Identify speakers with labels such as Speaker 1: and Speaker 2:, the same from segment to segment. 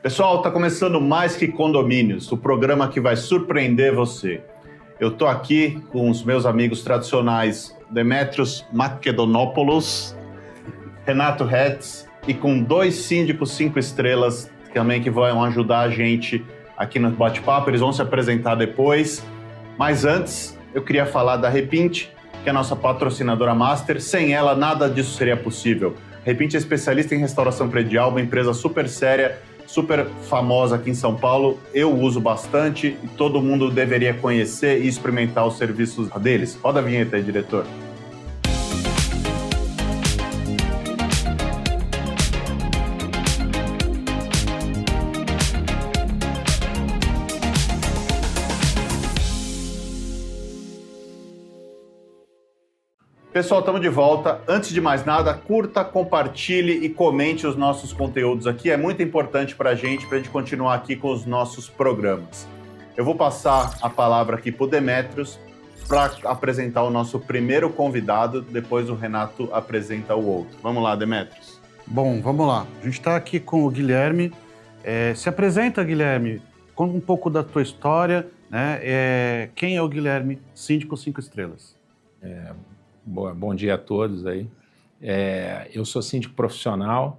Speaker 1: Pessoal, está começando Mais Que Condomínios, o programa que vai surpreender você. Eu estou aqui com os meus amigos tradicionais Demetrios Makedonopoulos, Renato Hetz e com dois síndicos 5 estrelas também que vão ajudar a gente aqui no bate-papo. Eles vão se apresentar depois. Mas antes, eu queria falar da Repiinte, que é a nossa patrocinadora master. Sem ela, nada disso seria possível. Repiinte é especialista em restauração predial, uma empresa super séria, super famosa aqui em São Paulo. Eu uso bastante e todo mundo deveria conhecer e experimentar os serviços deles. Roda a vinheta aí, diretor. Pessoal, estamos de volta. Antes de mais nada, curta, compartilhe e comente os nossos conteúdos aqui. É muito importante para a gente continuar aqui com os nossos programas. Eu vou passar a palavra aqui para o Demetrios para apresentar o nosso primeiro convidado. Depois o Renato apresenta o outro. Vamos lá, Demetrios.
Speaker 2: Bom, vamos lá. A gente está aqui com o Guilherme. Se apresenta, Guilherme. Conta um pouco da tua história, né? Quem é o Guilherme, síndico 5 estrelas?
Speaker 3: Bom dia a todos aí. Eu sou síndico profissional,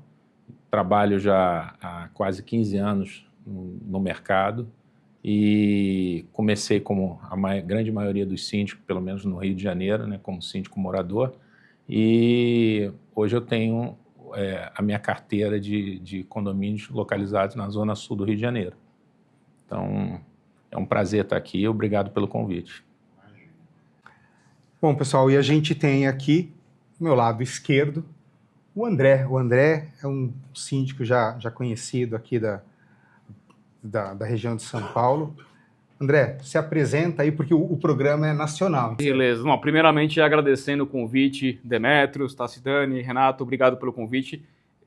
Speaker 3: trabalho já há quase 15 anos no mercado e comecei como a grande maioria dos síndicos, pelo menos no Rio de Janeiro, né, como síndico morador, e hoje eu tenho a minha carteira de condomínios localizados na Zona Sul do Rio de Janeiro. Então, é um prazer estar aqui, obrigado pelo convite.
Speaker 4: Bom, pessoal, e a gente tem aqui, do meu lado esquerdo, o André. O André é um síndico já conhecido aqui da região de São Paulo. André, se apresenta aí, porque o programa é nacional.
Speaker 5: Beleza. Bom, primeiramente, agradecendo o convite, Demetrios, Tassidani, Renato, obrigado pelo convite.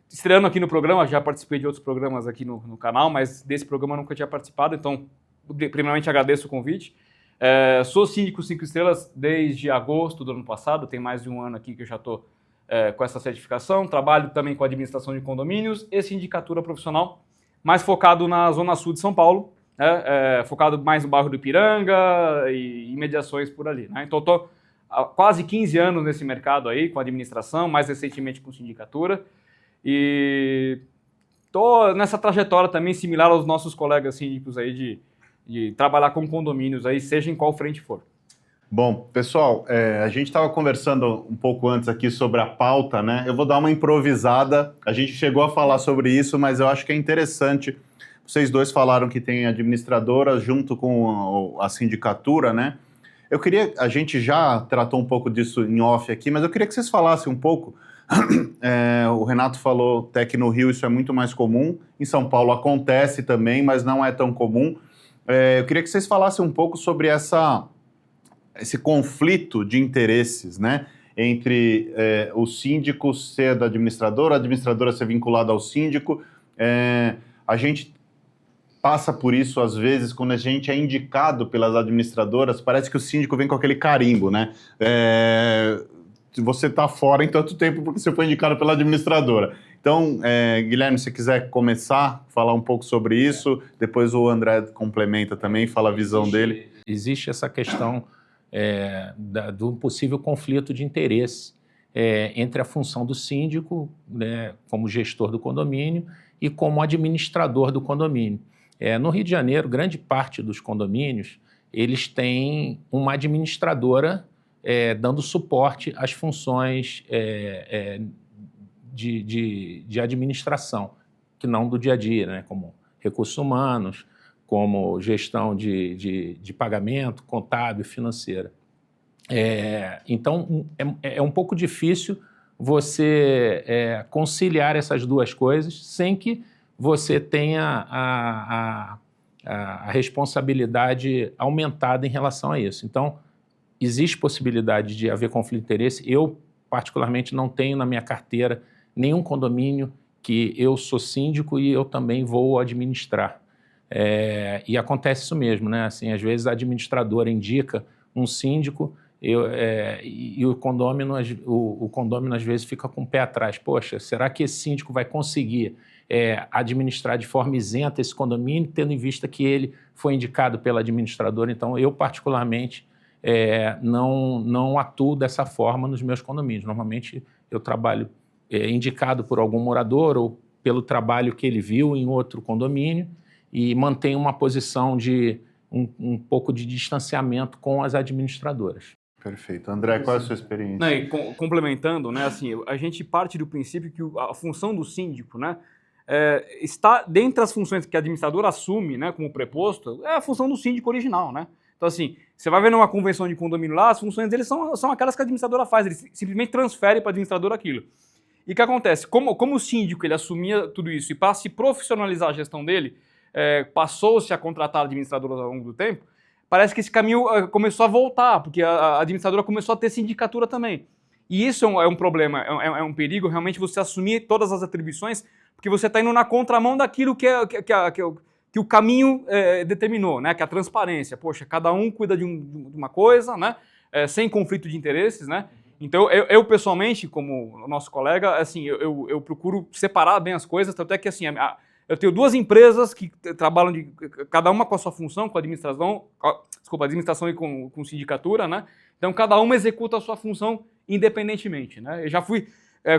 Speaker 5: Estreando aqui no programa, já participei de outros programas aqui no canal, mas desse programa eu nunca tinha participado, então, primeiramente, agradeço o convite. Sou síndico 5 estrelas desde agosto do ano passado, tem mais de um ano aqui que eu já estou com essa certificação. Trabalho também com administração de condomínios e sindicatura profissional, mais focado na Zona Sul de São Paulo, focado mais no bairro do Ipiranga e imediações por ali, né? Então estou há quase 15 anos nesse mercado aí, com administração, mais recentemente com sindicatura, e estou nessa trajetória também similar aos nossos colegas síndicos aí de trabalhar com condomínios aí, seja em qual frente for.
Speaker 1: Bom, pessoal, a gente estava conversando um pouco antes aqui sobre a pauta, né? Eu vou dar uma improvisada. A gente chegou a falar sobre isso, mas eu acho que é interessante. Vocês dois falaram que tem administradora junto com a sindicatura, né? A gente já tratou um pouco disso em off aqui, mas eu queria que vocês falassem um pouco. O Renato falou até que no Rio isso é muito mais comum. Em São Paulo acontece também, mas não é tão comum. Eu queria que vocês falassem um pouco sobre esse conflito de interesses, né? Entre o síndico ser da administradora, a administradora ser vinculada ao síndico. A gente passa por isso, às vezes, quando a gente é indicado pelas administradoras, parece que o síndico vem com aquele carimbo, né? Você está fora em tanto tempo porque você foi indicado pela administradora. Então, Guilherme, se quiser começar, falar um pouco sobre isso, depois o André complementa também, fala a visão dele.
Speaker 3: Existe essa questão do possível conflito de interesse entre a função do síndico, né, como gestor do condomínio, e como administrador do condomínio. No Rio de Janeiro, grande parte dos condomínios, eles têm uma administradora dando suporte às funções de administração, que não do dia a dia, né? Como recursos humanos, como gestão de pagamento, contábil, financeira. Então, é um pouco difícil você conciliar essas duas coisas sem que você tenha a responsabilidade aumentada em relação a isso. Então, existe possibilidade de haver conflito de interesse. Eu, particularmente, não tenho na minha carteira nenhum condomínio que eu sou síndico e eu também vou administrar. E acontece isso mesmo, né? Assim, às vezes a administradora indica um síndico e o condômino às vezes fica com o pé atrás. Poxa, será que esse síndico vai conseguir administrar de forma isenta esse condomínio, tendo em vista que ele foi indicado pela administradora. Então, eu, particularmente, não atuo dessa forma nos meus condomínios. Normalmente, eu trabalho indicado por algum morador ou pelo trabalho que ele viu em outro condomínio e mantenho uma posição de um pouco de distanciamento com as administradoras.
Speaker 1: Perfeito. André, qual é a sua experiência?
Speaker 5: Não, e complementando, né, assim, a gente parte do princípio que a função do síndico, né, está dentre as funções que a administradora assume, né, como preposto, é a função do síndico original, né? Então, assim, você vai ver numa convenção de condomínio lá, as funções dele são aquelas que a administradora faz, ele simplesmente transfere para a administradora aquilo. E o que acontece? Como o síndico ele assumia tudo isso e para se profissionalizar a gestão dele, passou-se a contratar administradoras ao longo do tempo, parece que esse caminho começou a voltar, porque a administradora começou a ter sindicatura também. E isso é um problema, é um perigo realmente você assumir todas as atribuições, porque você está indo na contramão daquilo que o caminho determinou, né? Que é a transparência. Poxa, cada um cuida de uma coisa, né? Sem conflito de interesses, né? Então, eu pessoalmente, como nosso colega, assim, eu procuro separar bem as coisas, tanto é que assim, eu tenho duas empresas que trabalham cada uma com a sua função, com a administração, administração e com sindicatura, né? Então, cada uma executa a sua função independentemente, né? Eu já fui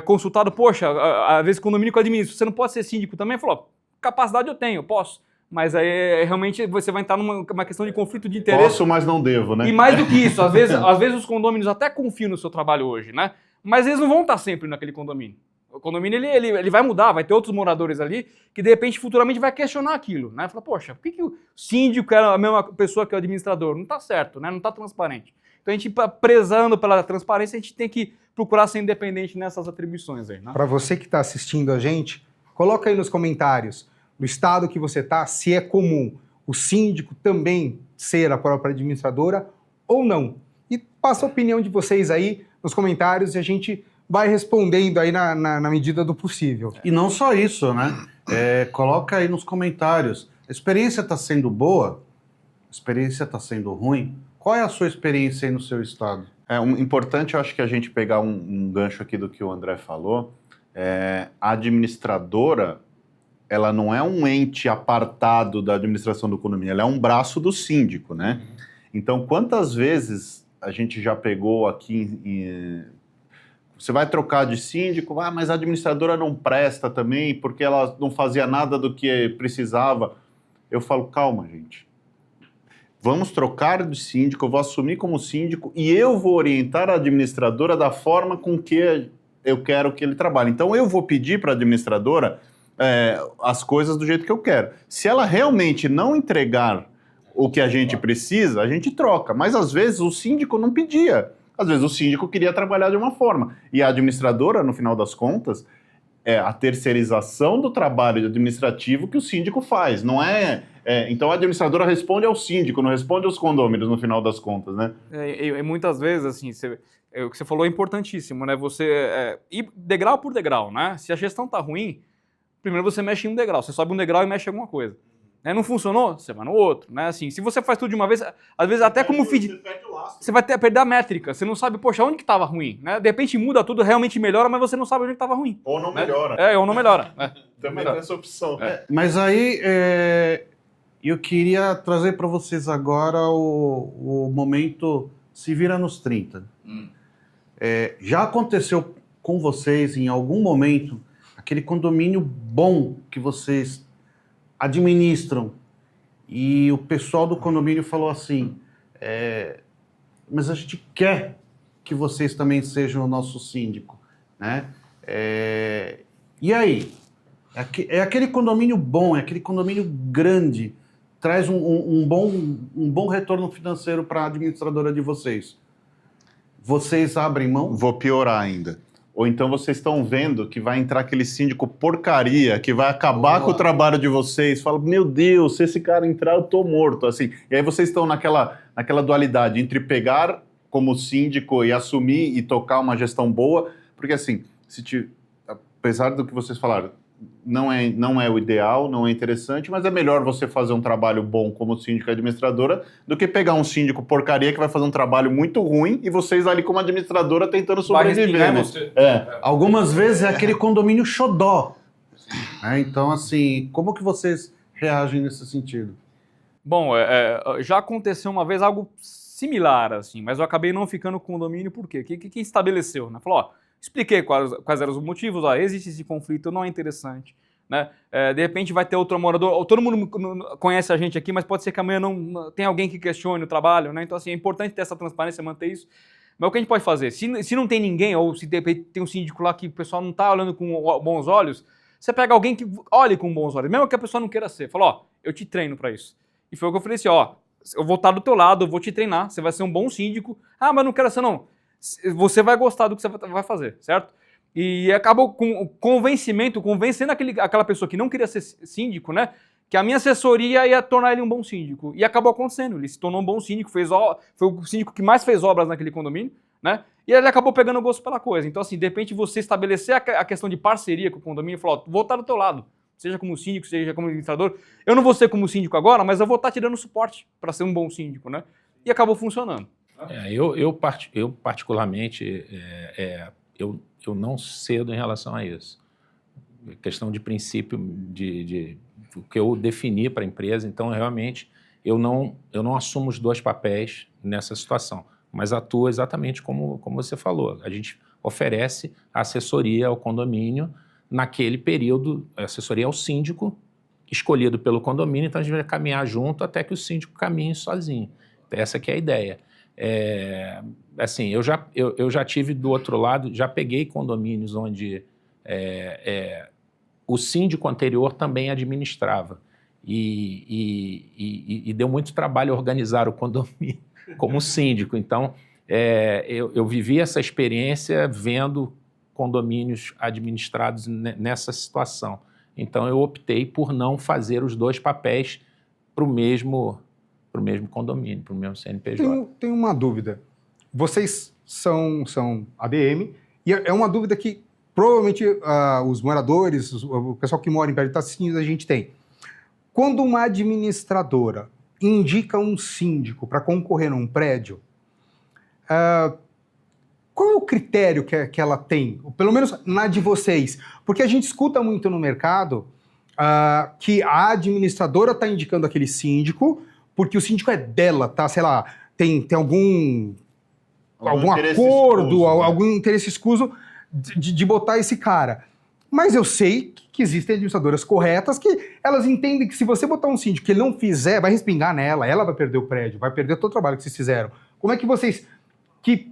Speaker 5: consultado, poxa, às vezes condomínio que eu administro, você não pode ser síndico também? Falou, capacidade eu tenho, eu posso. Mas aí realmente você vai entrar numa questão de conflito de interesse.
Speaker 1: Posso, mas não devo, né?
Speaker 5: E mais do que isso, às vezes os condôminos até confiam no seu trabalho hoje, né? Mas eles não vão estar sempre naquele condomínio. O condomínio ele vai mudar, vai ter outros moradores ali que de repente futuramente vai questionar aquilo, né? Fala, poxa, por que o síndico é a mesma pessoa que o administrador? Não está certo, né? Não está transparente. Então a gente, prezando pela transparência, a gente tem que procurar ser independente nessas atribuições aí, né?
Speaker 4: Para você que está assistindo a gente, coloca aí nos comentários do estado que você está, se é comum o síndico também ser a própria administradora ou não. E passa a opinião de vocês aí nos comentários e a gente vai respondendo aí na medida do possível.
Speaker 2: E não só isso, né? Coloca aí nos comentários. A experiência está sendo boa? A experiência está sendo ruim? Qual é a sua experiência aí no seu estado?
Speaker 1: Importante, eu acho que a gente pegar um gancho aqui do que o André falou. A administradora, ela não é um ente apartado da administração do condomínio, ela é um braço do síndico, né? Então, quantas vezes a gente já pegou aqui... Você vai trocar de síndico, mas a administradora não presta também, porque ela não fazia nada do que precisava. Eu falo, calma, gente. Vamos trocar de síndico, eu vou assumir como síndico e eu vou orientar a administradora da forma com que eu quero que ele trabalhe. Então, eu vou pedir para a administradora as coisas do jeito que eu quero. Se ela realmente não entregar o que a gente precisa, a gente troca. Mas, às vezes, o síndico não pedia. Às vezes, o síndico queria trabalhar de uma forma. E a administradora, no final das contas, é a terceirização do trabalho administrativo que o síndico faz. Não então, a administradora responde ao síndico, não responde aos condôminos, no final das contas, né?
Speaker 5: E muitas vezes, assim, o que você falou é importantíssimo, né? Você ir degrau por degrau, né? Se a gestão tá ruim, primeiro você mexe em um degrau. Você sobe um degrau e mexe em alguma coisa. Não funcionou? Você vai no outro, né? Assim, se você faz tudo de uma vez, às vezes até como feed, você vai perder a métrica. Você não sabe, poxa, onde que estava ruim, né? De repente muda tudo, realmente melhora, mas você não sabe onde que estava ruim.
Speaker 1: Ou não melhora.
Speaker 5: Ou não melhora.
Speaker 1: Também tem essa opção.
Speaker 2: Mas aí eu queria trazer para vocês agora o momento se vira nos 30. Já aconteceu com vocês em algum momento aquele condomínio bom que vocês administram e o pessoal do condomínio falou assim, mas a gente quer que vocês também sejam o nosso síndico, né? E aí? É aquele condomínio bom, é aquele condomínio grande, traz um bom retorno financeiro para a administradora de vocês. Vocês abrem mão?
Speaker 1: Vou piorar ainda. Ou então vocês estão vendo que vai entrar aquele síndico porcaria, que vai acabar com o trabalho de vocês. Fala, meu Deus, se esse cara entrar, eu tô morto. Assim. E aí vocês estão naquela dualidade entre pegar como síndico e assumir e tocar uma gestão boa. Porque assim, apesar do que vocês falaram, não é o ideal, não é interessante, mas é melhor você fazer um trabalho bom como síndico e administradora do que pegar um síndico porcaria que vai fazer um trabalho muito ruim e vocês ali como administradora tentando sobreviver. Né?
Speaker 2: Algumas vezes é aquele condomínio xodó. Então, assim, como que vocês reagem nesse sentido?
Speaker 5: Bom, já aconteceu uma vez algo similar, assim, mas eu acabei não ficando com o condomínio, por quê? Quem estabeleceu, né? Falou, ó, expliquei quais eram os motivos, ó, existe esse conflito, não é interessante, né? De repente vai ter outro morador, todo mundo conhece a gente aqui, mas pode ser que amanhã não tem alguém que questione o trabalho, né? Então, assim, é importante ter essa transparência, manter isso. Mas o que a gente pode fazer? Se não tem ninguém, ou se de repente tem um síndico lá que o pessoal não está olhando com bons olhos, você pega alguém que olhe com bons olhos, mesmo que a pessoa não queira ser. Fala, ó, eu te treino para isso. E foi o que eu falei assim, ó, eu vou estar do teu lado, eu vou te treinar, você vai ser um bom síndico. Ah, mas não quero ser não. Você vai gostar do que você vai fazer, certo? E acabou com o convencimento, convencendo aquela pessoa que não queria ser síndico, né? Que a minha assessoria ia tornar ele um bom síndico. E acabou acontecendo, ele se tornou um bom síndico, foi o síndico que mais fez obras naquele condomínio, né? E ele acabou pegando gosto pela coisa. Então, assim, de repente você estabelecer a questão de parceria com o condomínio e falar, ó, vou estar do teu lado. Seja como síndico, seja como administrador. Eu não vou ser como síndico agora, mas eu vou estar te dando suporte para ser um bom síndico, né? E acabou funcionando.
Speaker 3: Eu particularmente, eu não cedo em relação a isso. Questão de princípio o que eu defini para a empresa, então realmente eu não assumo os dois papéis nessa situação, mas atuo exatamente como você falou. A gente oferece assessoria ao condomínio naquele período, assessoria ao síndico escolhido pelo condomínio, então a gente vai caminhar junto até que o síndico caminhe sozinho. Essa que é a ideia. Assim, eu já tive do outro lado, já peguei condomínios onde o síndico anterior também administrava e deu muito trabalho organizar o condomínio como síndico. Então, eu vivi essa experiência vendo condomínios administrados nessa situação. Então, eu optei por não fazer os dois papéis para o mesmo condomínio, para o mesmo CNPJ.
Speaker 4: Tenho uma dúvida. Vocês são ADM e é uma dúvida que provavelmente os moradores, o pessoal que mora em perto de Itacinhos, a gente tem. Quando uma administradora indica um síndico para concorrer num prédio, qual é o critério que ela tem? Pelo menos na de vocês. Porque a gente escuta muito no mercado que a administradora está indicando aquele síndico porque o síndico é dela, tá? Sei lá, tem algum acordo, escuso, algum interesse escuso de botar esse cara. Mas eu sei que existem administradoras corretas que elas entendem que se você botar um síndico que ele não fizer, vai respingar nela, ela vai perder o prédio, vai perder todo o trabalho que vocês fizeram. Como é que vocês...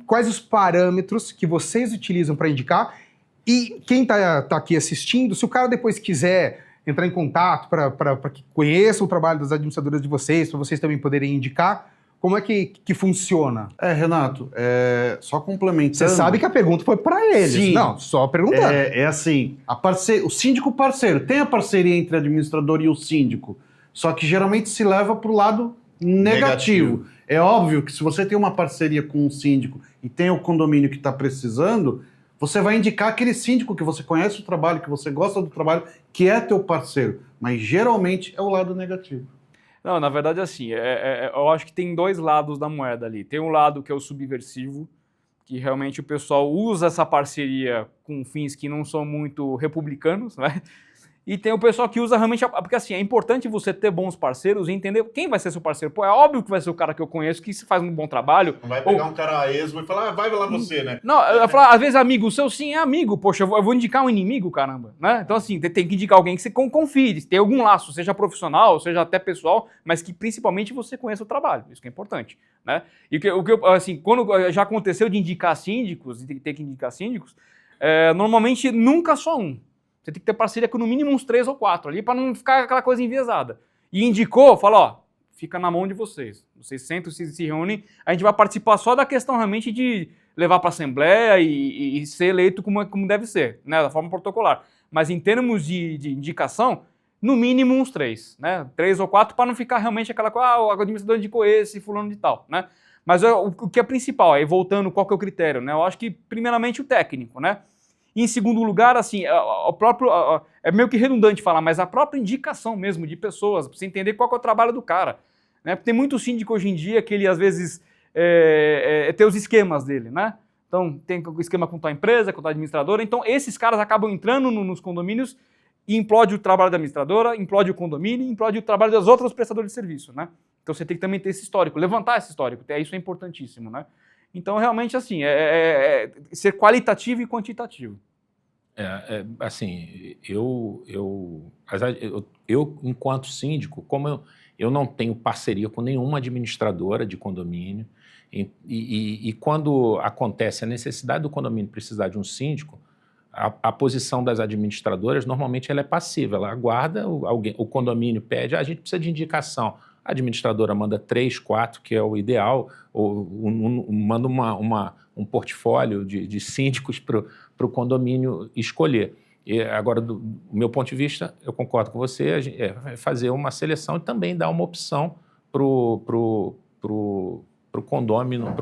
Speaker 4: quais os parâmetros que vocês utilizam para indicar? E quem tá aqui assistindo, se o cara depois quiser entrar em contato para que conheça o trabalho das administradoras de vocês, para vocês também poderem indicar, como é que funciona?
Speaker 2: Renato, só complementando...
Speaker 4: Você sabe que a pergunta foi para eles.
Speaker 2: Sim.
Speaker 4: Não, só perguntando.
Speaker 2: Assim, o síndico parceiro, tem a parceria entre o administrador e o síndico, só que geralmente se leva para o lado negativo. É óbvio que se você tem uma parceria com um síndico e tem o condomínio que está precisando, você vai indicar aquele síndico que você conhece o trabalho, que você gosta do trabalho, que é teu parceiro. Mas geralmente é o lado negativo.
Speaker 5: Não, na verdade, assim, eu acho que tem dois lados da moeda ali. Tem um lado que é o subversivo, que realmente o pessoal usa essa parceria com fins que não são muito republicanos, né? E tem o pessoal que usa realmente... Porque, assim, é importante você ter bons parceiros e entender quem vai ser seu parceiro. Pô, é óbvio que vai ser o cara que eu conheço, que faz um bom trabalho.
Speaker 1: Não vai pegar um cara esmo e falar, vai lá você, né?
Speaker 5: Não, eu falo, às vezes amigo seu sim é amigo. Poxa, eu vou indicar um inimigo, caramba, né? Então, assim, tem que indicar alguém que você confie, tem algum laço, seja profissional, seja até pessoal, mas que principalmente você conheça o trabalho. Isso que é importante, né? E o que assim, quando já aconteceu de indicar síndicos, e ter que indicar síndicos, normalmente nunca só um. Você tem que ter parceria com no mínimo uns 3 ou 4 ali para não ficar aquela coisa enviesada. E indicou, fala, ó, fica na mão de vocês. Vocês sentam, se reúnem, a gente vai participar só da questão realmente de levar para a Assembleia e ser eleito como deve ser, né, da forma protocolar. Mas em termos de indicação, no mínimo uns 3, né, 3 ou 4 para não ficar realmente aquela coisa, o administrador indicou esse, fulano de tal, né. Mas o que é principal, aí voltando, qual que é o critério, né, eu acho que primeiramente o técnico, né. E em segundo lugar, assim, é meio que redundante falar, mas a própria indicação mesmo de pessoas, para você entender qual que é o trabalho do cara. Né? Porque tem muito síndico hoje em dia que ele, às vezes, tem os esquemas dele, né? Então, tem o esquema com tua empresa, com tua administradora. Então, esses caras acabam entrando nos condomínios e implode o trabalho da administradora, implode o condomínio, implode o trabalho dos outros prestadores de serviço, né? Então você tem que também ter esse histórico, levantar esse histórico, isso é importantíssimo, né? Então realmente assim, ser qualitativo e quantitativo.
Speaker 3: Assim, eu enquanto síndico, como eu não tenho parceria com nenhuma administradora de condomínio, e quando acontece a necessidade do condomínio precisar de um síndico, a posição das administradoras, normalmente ela é passiva, ela aguarda, o condomínio pede, a gente precisa de indicação. A administradora manda 3, 4, que é o ideal, ou manda um portfólio de síndicos para o condomínio escolher. E agora, do meu ponto de vista, eu concordo com você, é fazer uma seleção e também dar uma opção para o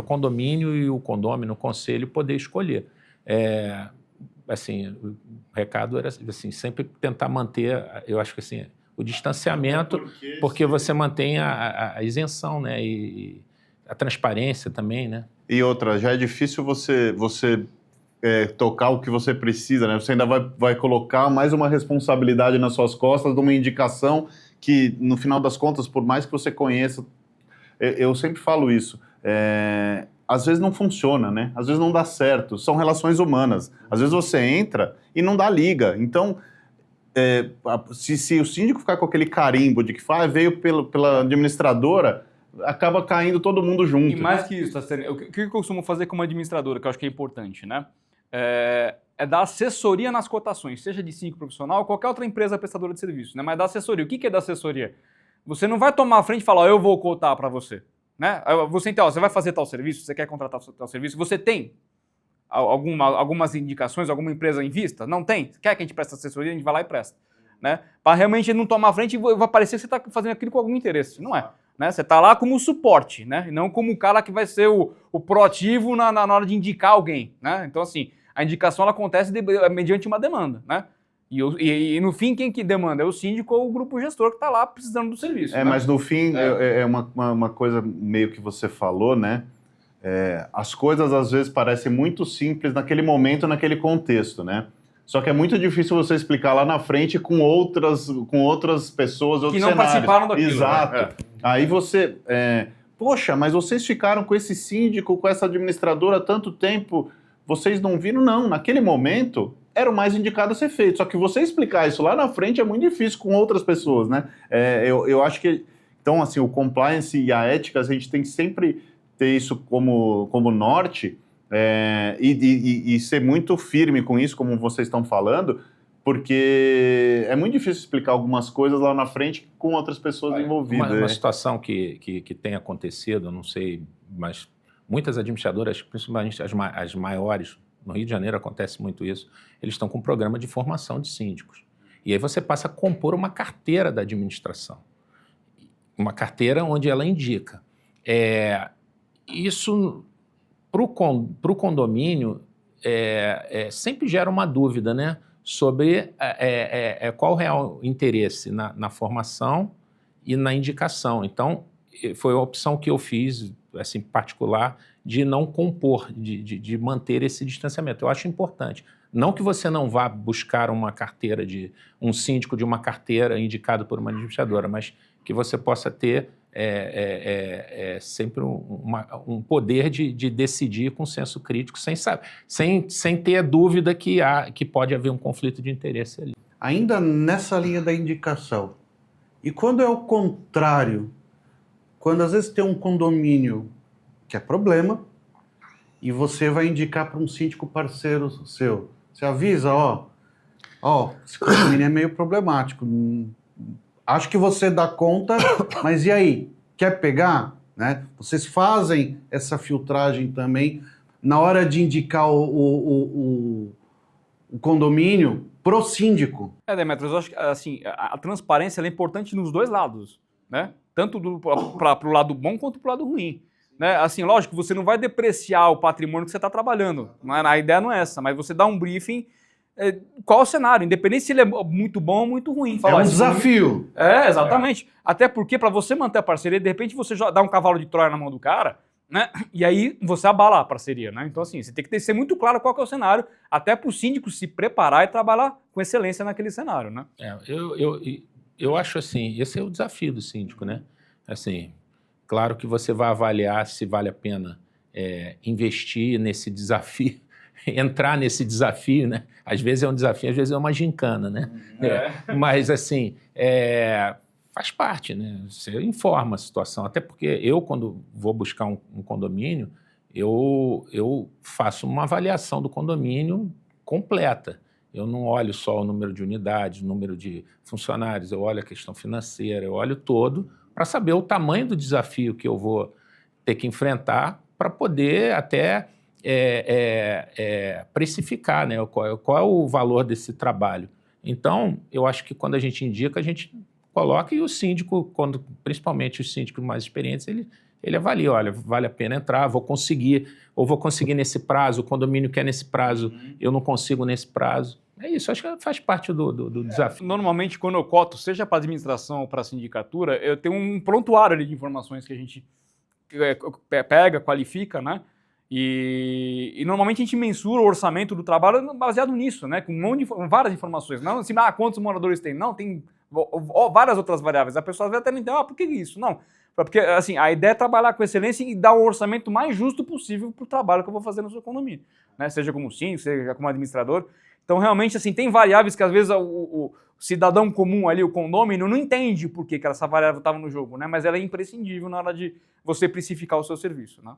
Speaker 3: condomínio e o condômino, o conselho, poder escolher. Assim, o recado era assim, sempre tentar manter, eu acho que assim, o distanciamento, porque você mantém a isenção, né? E a transparência também, né?
Speaker 1: E outra, já é difícil você tocar o que você precisa, né? Você ainda vai colocar mais uma responsabilidade nas suas costas de uma indicação que, no final das contas, por mais que você conheça, eu sempre falo isso, às vezes não funciona, né? Às vezes não dá certo, são relações humanas. Às vezes você entra e não dá liga. Então, se o síndico ficar com aquele carimbo de que veio pela administradora, acaba caindo todo mundo junto.
Speaker 5: E mais que isso, o que eu costumo fazer como administradora, que eu acho que é importante, né? É dar assessoria nas cotações, seja de síndico profissional ou qualquer outra empresa prestadora de serviço, né? Mas dar assessoria. O que é dar assessoria? Você não vai tomar a frente e falar, eu vou cotar para você, né? Você vai fazer tal serviço, você quer contratar tal serviço, você tem algumas indicações, alguma empresa em vista? Não tem? Quer que a gente preste assessoria? A gente vai lá e presta, né? Para realmente não tomar a frente e vai parecer que você está fazendo aquilo com algum interesse. Não é. Né? Você está lá como suporte, né? E não como o cara que vai ser o proativo na hora de indicar alguém, né? Então, assim, a indicação ela acontece mediante uma demanda, né? E no fim, quem que demanda? É o síndico ou o grupo gestor que está lá precisando do serviço. Né?
Speaker 1: Mas no fim, é uma coisa meio que você falou, né? As coisas às vezes parecem muito simples naquele momento, naquele contexto, né? Só que é muito difícil você explicar lá na frente com outras pessoas, outros
Speaker 5: que não
Speaker 1: cenários.
Speaker 5: Participaram daquilo.
Speaker 1: Exato.
Speaker 5: Né?
Speaker 1: Aí você... Poxa, mas vocês ficaram com esse síndico, com essa administradora há tanto tempo, vocês não viram? Não, naquele momento era o mais indicado a ser feito. Só que você explicar isso lá na frente é muito difícil com outras pessoas, né? Eu acho que... Então, assim, o compliance e a ética, a gente tem que sempre ter isso como norte, e ser muito firme com isso, como vocês estão falando, porque é muito difícil explicar algumas coisas lá na frente com outras pessoas envolvidas.
Speaker 3: Uma situação que tem acontecido, não sei, mas muitas administradoras, principalmente as maiores, no Rio de Janeiro acontece muito isso, eles estão com um programa de formação de síndicos. E aí você passa a compor uma carteira da administração. Uma carteira onde ela indica. Isso... Para o condomínio, sempre gera uma dúvida, né, sobre qual o real interesse na formação e na indicação. Então, foi a opção que eu fiz, assim, particular, de não compor, de manter esse distanciamento. Eu acho importante. Não que você não vá buscar uma carteira um síndico de uma carteira indicado por uma administradora, mas que você possa ter sempre um poder de decidir com senso crítico, sem ter a dúvida que pode haver um conflito de interesse ali.
Speaker 2: Ainda nessa linha da indicação, e quando é o contrário, quando às vezes tem um condomínio que é problema, e você vai indicar para um síndico parceiro seu, você avisa, esse condomínio é meio problemático, acho que você dá conta, mas e aí? Quer pegar? Né? Vocês fazem essa filtragem também na hora de indicar o condomínio pro síndico?
Speaker 5: Demetrios, eu acho que assim, a transparência ela é importante nos dois lados, né? Tanto para o lado bom quanto para o lado ruim. Né? Assim, lógico, você não vai depreciar o patrimônio que você está trabalhando. A ideia não é essa, mas você dá um briefing. Qual o cenário, independente se ele é muito bom ou muito ruim.
Speaker 2: É um desafio.
Speaker 5: Exatamente. Até porque para você manter a parceria, de repente você dá um cavalo de Troia na mão do cara, né? E aí você abala a parceria, né? Então, assim, você tem que ser muito claro qual que é o cenário, até para o síndico se preparar e trabalhar com excelência naquele cenário, né?
Speaker 3: Eu acho assim, esse é o desafio do síndico, né? Assim, claro que você vai avaliar se vale a pena investir nesse desafio, entrar nesse desafio, né? Às vezes é um desafio, às vezes é uma gincana, né? Mas, assim, faz parte, né? Você informa a situação. Até porque eu, quando vou buscar um condomínio, eu faço uma avaliação do condomínio completa. Eu não olho só o número de unidades, o número de funcionários, eu olho a questão financeira, eu olho todo para saber o tamanho do desafio que eu vou ter que enfrentar para poder até precificar, né? Qual é o valor desse trabalho. Então, eu acho que quando a gente indica, a gente coloca e o síndico, principalmente os síndicos mais experientes, ele avalia, olha, vale a pena entrar, vou conseguir nesse prazo, o condomínio quer nesse prazo, eu não consigo nesse prazo. É isso, acho que faz parte do desafio.
Speaker 5: Normalmente, quando eu coto, seja para administração ou para sindicatura, eu tenho um prontuário ali de informações que a gente pega, qualifica, né? E normalmente a gente mensura o orçamento do trabalho baseado nisso, né? Com várias informações. Não assim, quantos moradores tem? Não, tem várias outras variáveis. A pessoa às vezes até não entende, por que isso? Não. Porque assim, a ideia é trabalhar com excelência e dar o orçamento mais justo possível para o trabalho que eu vou fazer no seu condomínio, né? Seja como síndico, seja como administrador. Então, realmente, assim, tem variáveis que às vezes o cidadão comum ali, o condômino, não entende por que essa variável estava no jogo, né? Mas ela é imprescindível na hora de você precificar o seu serviço, né?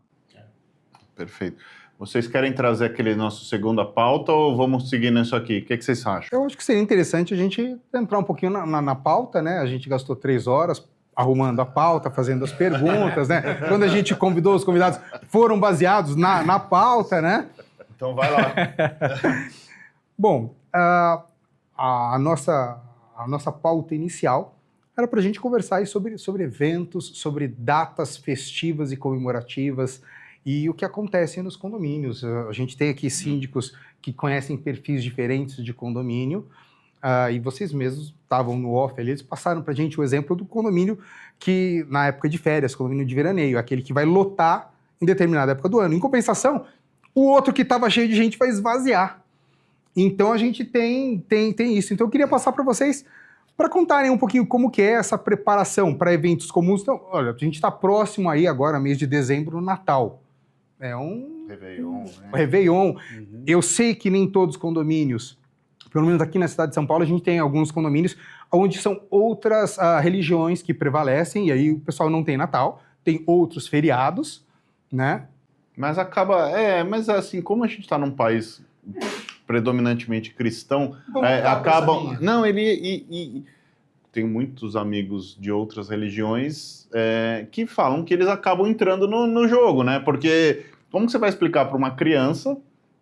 Speaker 1: Perfeito. Vocês querem trazer aquele nosso segunda pauta ou vamos seguir nisso aqui? O que vocês acham?
Speaker 4: Eu acho que seria interessante a gente entrar um pouquinho na pauta, né? A gente gastou 3 horas arrumando a pauta, fazendo as perguntas, né? Quando a gente convidou, os convidados foram baseados na pauta, né?
Speaker 1: Então vai lá.
Speaker 4: Bom, a nossa pauta inicial era para a gente conversar aí sobre eventos, sobre datas festivas e comemorativas e o que acontece nos condomínios. A gente tem aqui síndicos que conhecem perfis diferentes de condomínio e vocês mesmos estavam no off ali, eles passaram para a gente o exemplo do condomínio que, na época de férias, condomínio de veraneio, aquele que vai lotar em determinada época do ano. Em compensação, o outro que estava cheio de gente vai esvaziar. Então a gente tem isso. Então eu queria passar para vocês para contarem um pouquinho como que é essa preparação para eventos comuns. Então, olha, a gente está próximo aí agora, mês de dezembro, no Natal. É um
Speaker 1: Réveillon. Né?
Speaker 4: Réveillon. Eu sei que nem todos os condomínios, pelo menos aqui na cidade de São Paulo, a gente tem alguns condomínios onde são outras religiões que prevalecem, e aí o pessoal não tem Natal, tem outros feriados, né?
Speaker 1: Mas mas assim, como a gente está num país predominantemente cristão, acabam... Não, tem muitos amigos de outras religiões que falam que eles acabam entrando no jogo, né? Porque como que você vai explicar para uma criança,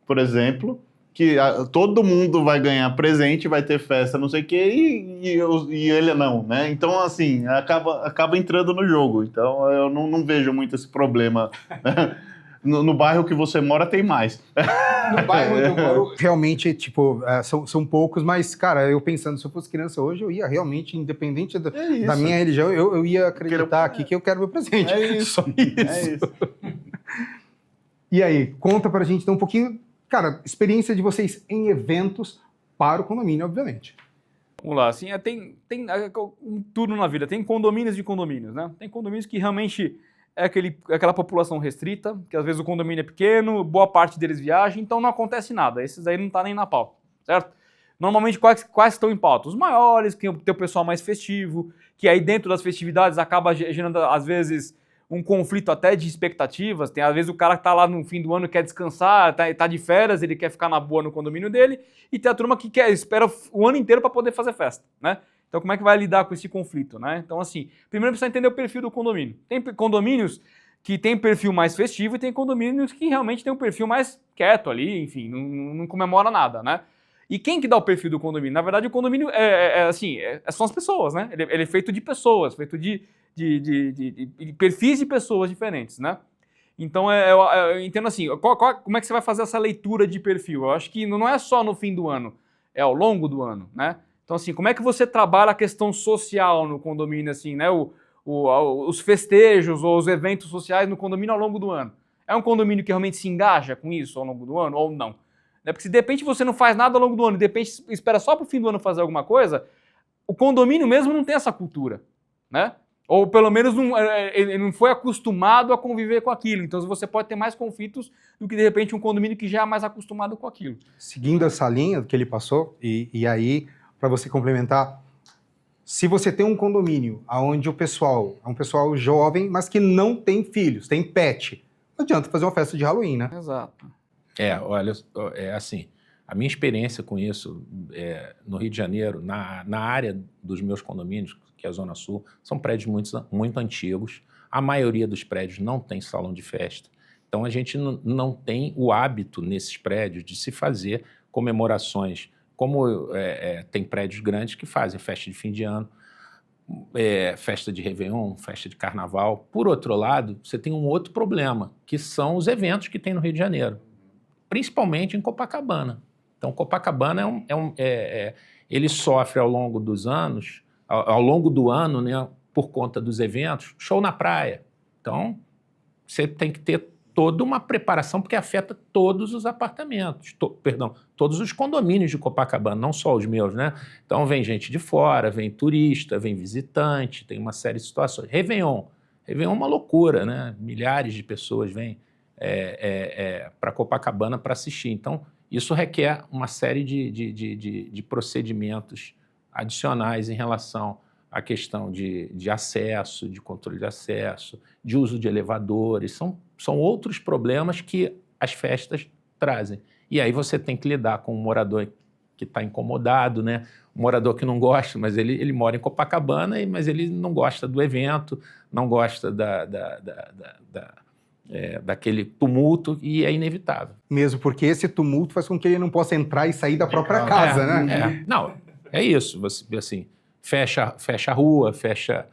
Speaker 1: por exemplo, que todo mundo vai ganhar presente, vai ter festa, não sei o quê, e ele não, né? Então, assim, acaba entrando no jogo. Então, eu não vejo muito esse problema. No bairro que você mora tem mais.
Speaker 4: No bairro onde eu moro, realmente, tipo, são poucos, mas, cara, eu pensando, se eu fosse criança hoje, eu ia realmente, independente da minha religião, eu ia acreditar aqui que eu quero meu presente.
Speaker 1: É isso.
Speaker 4: Só isso. E aí, conta pra gente então um pouquinho, cara, experiência de vocês em eventos para o condomínio, obviamente.
Speaker 5: Vamos lá, assim, tem tudo na vida, tem condomínios de condomínios, né? Tem condomínios que realmente aquela população restrita, que às vezes o condomínio é pequeno, boa parte deles viaja, então não acontece nada. Esses aí não tá nem na pauta, certo? Normalmente, quais estão em pauta? Os maiores, que tem o pessoal mais festivo, que aí dentro das festividades acaba gerando, às vezes, um conflito até de expectativas. Às vezes o cara que tá lá no fim do ano quer descansar, tá de férias, ele quer ficar na boa no condomínio dele, e tem a turma que espera o ano inteiro para poder fazer festa, né? Então, como é que vai lidar com esse conflito, né? Então, assim, primeiro precisa entender o perfil do condomínio. Tem condomínios que tem perfil mais festivo e tem condomínios que realmente tem um perfil mais quieto ali, enfim, não comemora nada, né? E quem que dá o perfil do condomínio? Na verdade, o condomínio são as pessoas, né? Ele é feito de pessoas, feito de perfis de pessoas diferentes, né? Então, eu entendo assim, como é que você vai fazer essa leitura de perfil? Eu acho que não é só no fim do ano, é ao longo do ano, né? Então, assim, como é que você trabalha a questão social no condomínio, assim, né? os festejos ou os eventos sociais no condomínio ao longo do ano. É um condomínio que realmente se engaja com isso ao longo do ano ou não? Porque se de repente você não faz nada ao longo do ano e de repente espera só para o fim do ano fazer alguma coisa, o condomínio mesmo não tem essa cultura, né? Ou pelo menos ele não foi acostumado a conviver com aquilo. Então você pode ter mais conflitos do que de repente um condomínio que já é mais acostumado com aquilo.
Speaker 4: Seguindo essa linha que ele passou, e aí, para você complementar, se você tem um condomínio onde o pessoal é um pessoal jovem, mas que não tem filhos, tem pet, não adianta fazer uma festa de Halloween, né?
Speaker 5: Exato.
Speaker 3: Olha, é assim, a minha experiência com isso no Rio de Janeiro, na área dos meus condomínios, que é a Zona Sul, são prédios muito antigos. A maioria dos prédios não tem salão de festa. Então, a gente não tem o hábito nesses prédios de se fazer comemorações, como tem prédios grandes que fazem festa de fim de ano, festa de Réveillon, festa de Carnaval. Por outro lado, você tem um outro problema, que são os eventos que tem no Rio de Janeiro, principalmente em Copacabana. Então, Copacabana ele sofre ao longo dos anos, ao longo do ano, né, por conta dos eventos, show na praia. Então, você tem que ter toda uma preparação, porque afeta todos os apartamentos, todos os condomínios de Copacabana, não só os meus, né? Então, vem gente de fora, vem turista, vem visitante, tem uma série de situações. Réveillon é uma loucura, né? Milhares de pessoas vêm para Copacabana para assistir. Então, isso requer uma série de procedimentos adicionais em relação à questão de acesso, de controle de acesso, de uso de elevadores. São outros problemas que as festas trazem. E aí você tem que lidar com um morador que está incomodado, né? Um morador que não gosta, mas ele mora em Copacabana, mas ele não gosta do evento, não gosta daquele tumulto, e é inevitável.
Speaker 4: Mesmo porque esse tumulto faz com que ele não possa entrar e sair da própria casa, né?
Speaker 3: Não, é isso. Você, assim, fecha a rua, fecha...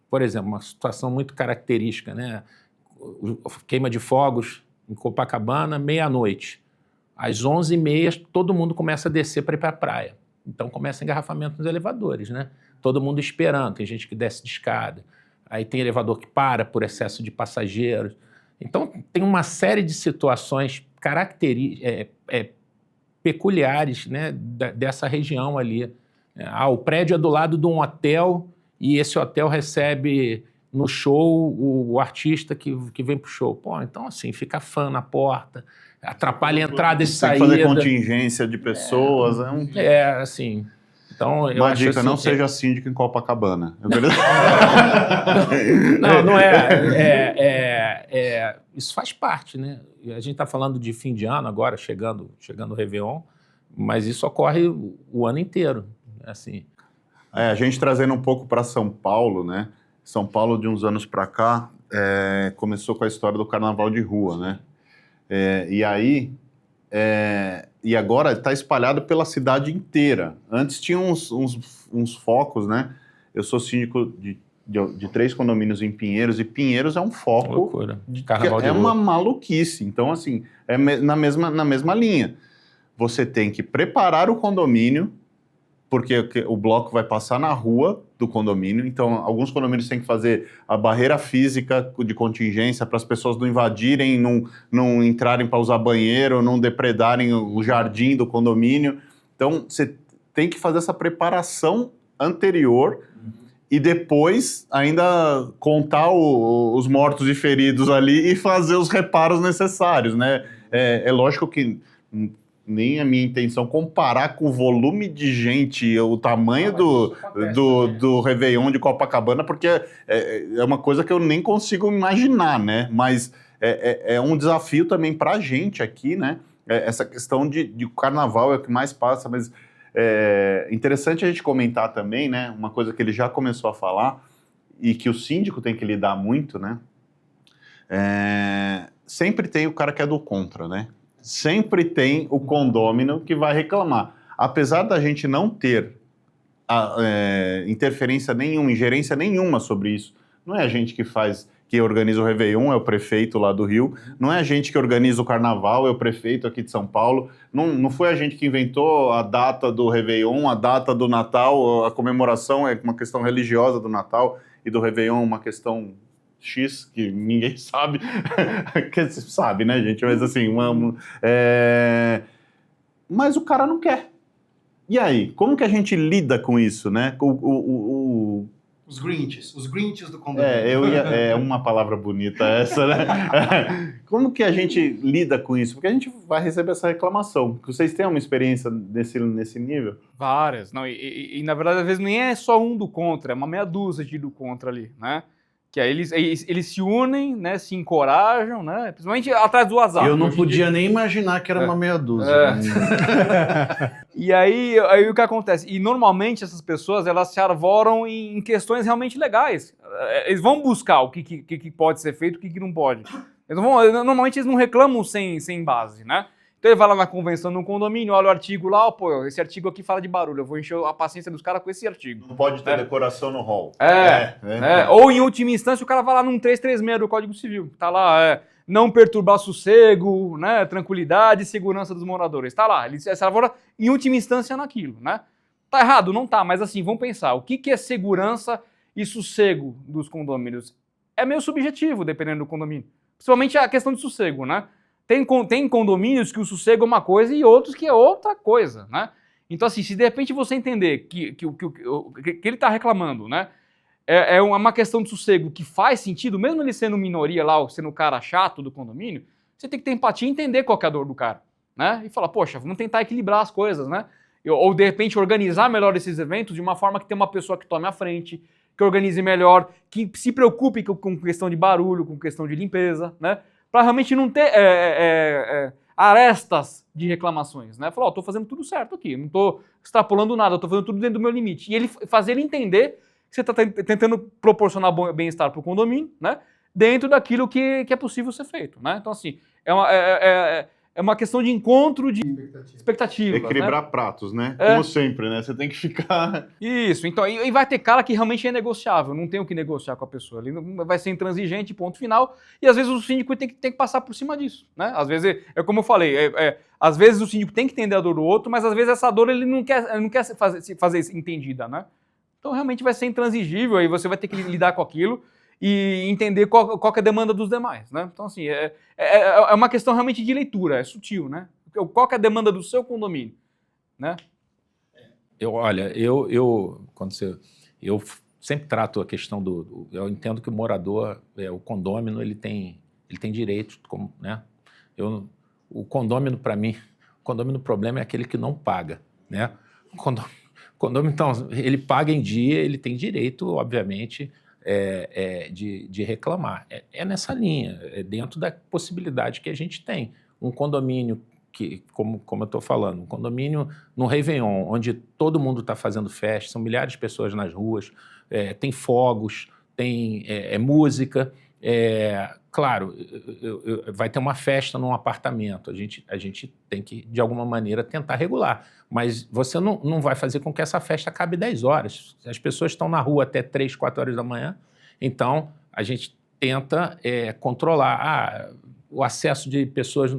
Speaker 3: por exemplo, uma situação muito característica, né? Queima de fogos em Copacabana, meia-noite. Às 11h30, todo mundo começa a descer para ir para a praia. Então, começa engarrafamento nos elevadores, né? Todo mundo esperando. Tem gente que desce de escada. Aí tem elevador que para por excesso de passageiros. Então, tem uma série de situações peculiares, né, dessa região ali. O prédio é do lado de um hotel e esse hotel recebe no show o artista que vem pro show. Pô, então assim, fica fã na porta, atrapalha a entrada e saída.
Speaker 1: Tem que fazer contingência de pessoas.
Speaker 3: Assim... Então, eu
Speaker 1: uma
Speaker 3: acho
Speaker 1: dica,
Speaker 3: assim,
Speaker 1: não seja síndico em Copacabana. É verdade?
Speaker 3: Não isso faz parte, né? A gente está falando de fim de ano agora, chegando o Réveillon, mas isso ocorre o ano inteiro, assim.
Speaker 1: A gente trazendo um pouco para São Paulo, né? São Paulo, de uns anos para cá, começou com a história do carnaval de rua, né? E agora está espalhado pela cidade inteira. Antes tinha uns focos, né? Eu sou síndico de 3 condomínios em Pinheiros, e Pinheiros é um foco
Speaker 3: loucura. De carnaval de rua.
Speaker 1: Uma maluquice. Então, assim, na mesma linha. Você tem que preparar o condomínio, porque o bloco vai passar na rua do condomínio. Então, alguns condomínios têm que fazer a barreira física de contingência para as pessoas não invadirem, não entrarem para usar banheiro, não depredarem o jardim do condomínio. Então, você tem que fazer essa preparação anterior e depois ainda contar os mortos e feridos ali e fazer os reparos necessários, né? É lógico que nem a minha intenção comparar com o volume de gente, o tamanho do Réveillon de Copacabana, porque é uma coisa que eu nem consigo imaginar, né? Mas é um desafio também para a gente aqui, né? Essa questão de carnaval é o que mais passa, mas é interessante a gente comentar também, né? Uma coisa que ele já começou a falar e que o síndico tem que lidar muito, né? Sempre tem o cara que é do contra, né? Sempre tem o condômino que vai reclamar. Apesar da gente não ter interferência nenhuma, ingerência nenhuma sobre isso, não é a gente que que organiza o Réveillon, é o prefeito lá do Rio. Não é a gente que organiza o Carnaval, é o prefeito aqui de São Paulo. Não foi a gente que inventou a data do Réveillon, a data do Natal, a comemoração é uma questão religiosa do Natal e do Réveillon uma questão X, que ninguém sabe. Que você sabe, né, gente? Mas assim, mas o cara não quer. E aí, como que a gente lida com isso, né?
Speaker 2: Os Grinches do condomínio.
Speaker 1: É uma palavra bonita essa, né? Como que a gente lida com isso? Porque a gente vai receber essa reclamação. Vocês têm uma experiência nesse nível?
Speaker 5: Várias. Não, e na verdade, às vezes nem é só um do contra, é uma meia dúzia de do contra ali, né? Que aí eles se unem, né? Se encorajam, né? Principalmente atrás do WhatsApp.
Speaker 2: Eu não podia nem imaginar que era uma meia dúzia.
Speaker 5: E aí o que acontece? E normalmente essas pessoas, elas se arvoram em questões realmente legais. Eles vão buscar o que pode ser feito e o que não pode. Normalmente eles não reclamam sem base, né? Então ele vai lá na convenção no condomínio, olha o artigo lá, pô, esse artigo aqui fala de barulho, eu vou encher a paciência dos caras com esse artigo.
Speaker 1: Não pode ter decoração no hall.
Speaker 5: Ou em última instância o cara vai lá num 336 do Código Civil, tá lá, não perturbar sossego, né, tranquilidade e segurança dos moradores, tá lá, ele se arvora em última instância naquilo, né? Tá errado? Não tá, mas assim, vamos pensar, o que é segurança e sossego dos condomínios? É meio subjetivo, dependendo do condomínio. Principalmente a questão de sossego, né? Tem condomínios que o sossego é uma coisa e outros que é outra coisa, né? Então, assim, se de repente você entender que ele está reclamando, né? É uma questão de sossego que faz sentido, mesmo ele sendo minoria lá, ou sendo o cara chato do condomínio, você tem que ter empatia e entender qual que é a dor do cara, né? E falar, poxa, vamos tentar equilibrar as coisas, né? Ou, de repente, organizar melhor esses eventos de uma forma que tenha uma pessoa que tome a frente, que organize melhor, que se preocupe com questão de barulho, com questão de limpeza, né? Para realmente não ter arestas de reclamações, né? Falar, estou fazendo tudo certo aqui, não estou extrapolando nada, estou fazendo tudo dentro do meu limite. E ele fazer ele entender que você está tentando proporcionar bem-estar para o condomínio, né? Dentro daquilo que é possível ser feito, né? Então, assim, é uma questão de encontro de expectativa.
Speaker 1: Equilibrar, né? Pratos, né? Como sempre, né? Você tem que ficar...
Speaker 5: Isso, então, e vai ter cara que realmente é negociável, não tem o que negociar com a pessoa, ele vai ser intransigente, ponto final, e às vezes o síndico tem que passar por cima disso, né? Às vezes, como eu falei, às vezes o síndico tem que entender a dor do outro, mas às vezes essa dor ele não quer fazer entendida, né? Então realmente vai ser intransigível, aí você vai ter que lidar com aquilo, e entender qual que é a demanda dos demais, né? Então, assim, é uma questão realmente de leitura, é sutil, né? Qual que é a demanda do seu condomínio, né?
Speaker 3: Eu sempre trato a questão eu entendo que o morador, o condômino, ele tem direito, como, né? O condômino, para mim, o condômino, o problema é aquele que não paga, né? O condômino, então, ele paga em dia, ele tem direito, obviamente, de reclamar. É nessa linha, dentro da possibilidade que a gente tem. Um condomínio que, como eu estou falando, um condomínio no Réveillon, onde todo mundo está fazendo festa, são milhares de pessoas nas ruas, tem fogos, tem música. Claro, vai ter uma festa num apartamento, a gente tem que, de alguma maneira, tentar regular, mas você não vai fazer com que essa festa acabe 10 horas. As pessoas estão na rua até 3, 4 horas da manhã, então a gente tenta controlar o acesso de pessoas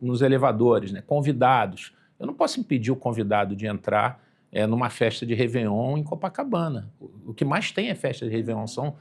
Speaker 3: nos elevadores, né, convidados. Eu não posso impedir o convidado de entrar numa festa de Réveillon em Copacabana. O que mais tem é festa de Réveillon, são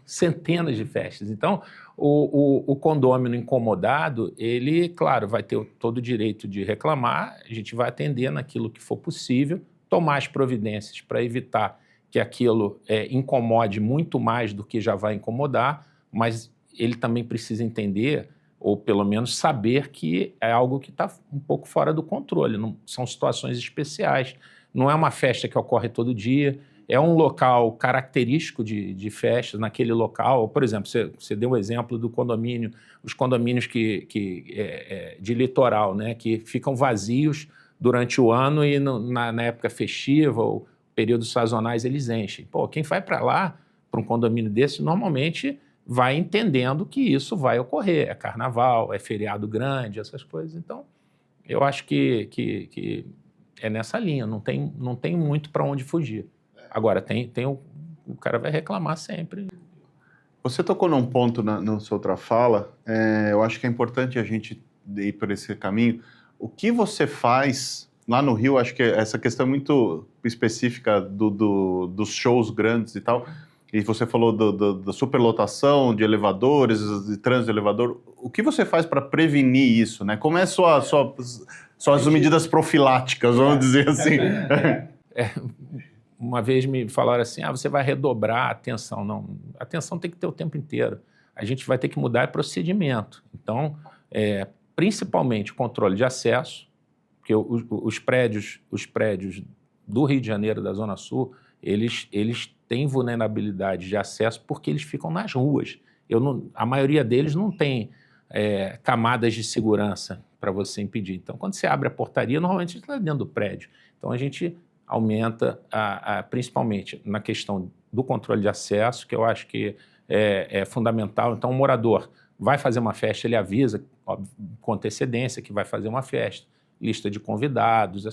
Speaker 3: centenas de festas. Então, o condômino incomodado, ele, claro, vai ter todo o direito de reclamar, a gente vai atender naquilo que for possível, tomar as providências para evitar que aquilo incomode muito mais do que já vai incomodar, mas ele também precisa entender, ou pelo menos saber, que é algo que está um pouco fora do controle, são situações especiais, não é uma festa que ocorre todo dia, é um local característico de festas naquele local. Por exemplo, você deu o exemplo do condomínio, os condomínios de litoral, né, que ficam vazios durante o ano e na época festiva ou períodos sazonais eles enchem. Pô, quem vai para lá, para um condomínio desse, normalmente vai entendendo que isso vai ocorrer. É carnaval, é feriado grande, essas coisas. Então, eu acho que é nessa linha, não tem muito para onde fugir. Agora, o cara vai reclamar sempre.
Speaker 1: Você tocou num ponto na sua outra fala, eu acho que é importante a gente ir por esse caminho. O que você faz lá no Rio, acho que essa questão é muito específica dos shows grandes e tal, e você falou da superlotação de elevadores, de trânsito de elevador. O que você faz para prevenir isso, né? Como é suas medidas profiláticas, vamos dizer assim?
Speaker 3: Uma vez me falaram assim, você vai redobrar a atenção. Não, a atenção tem que ter o tempo inteiro. A gente vai ter que mudar o procedimento. Então, principalmente controle de acesso, porque os prédios do Rio de Janeiro, da Zona Sul, eles têm vulnerabilidade de acesso porque eles ficam nas ruas. A maioria deles não tem camadas de segurança para você impedir. Então, quando você abre a portaria, normalmente está dentro do prédio. Então, a gente aumenta, principalmente na questão do controle de acesso, que eu acho que é fundamental. Então, o morador vai fazer uma festa, ele avisa com antecedência que vai fazer uma festa, lista de convidados,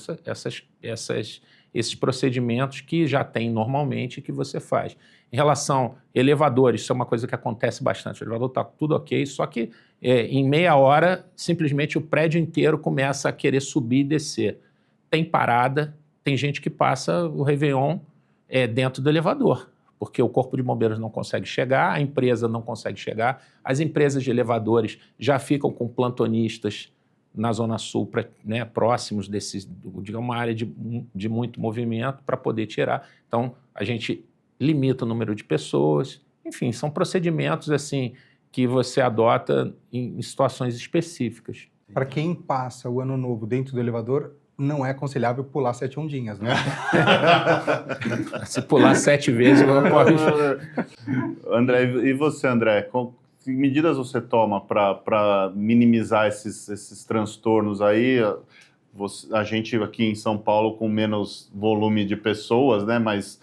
Speaker 3: esses procedimentos que já tem normalmente que você faz. Em relação a elevadores, isso é uma coisa que acontece bastante. O elevador está tudo ok, só que em meia hora, simplesmente o prédio inteiro começa a querer subir e descer. Tem parada, tem gente que passa o Réveillon dentro do elevador, porque o Corpo de Bombeiros não consegue chegar, a empresa não consegue chegar, as empresas de elevadores já ficam com plantonistas na Zona Sul, próximos desses, digamos, uma área de muito movimento para poder tirar. Então, a gente limita o número de pessoas. Enfim, são procedimentos assim que você adota em situações específicas.
Speaker 4: Para quem passa o ano novo dentro do elevador, não é aconselhável pular 7 ondinhas, né?
Speaker 3: Se pular 7 vezes, eu pode...
Speaker 1: André, e você, André? Que medidas você toma para minimizar esses transtornos aí? A gente aqui em São Paulo com menos volume de pessoas, né? Mas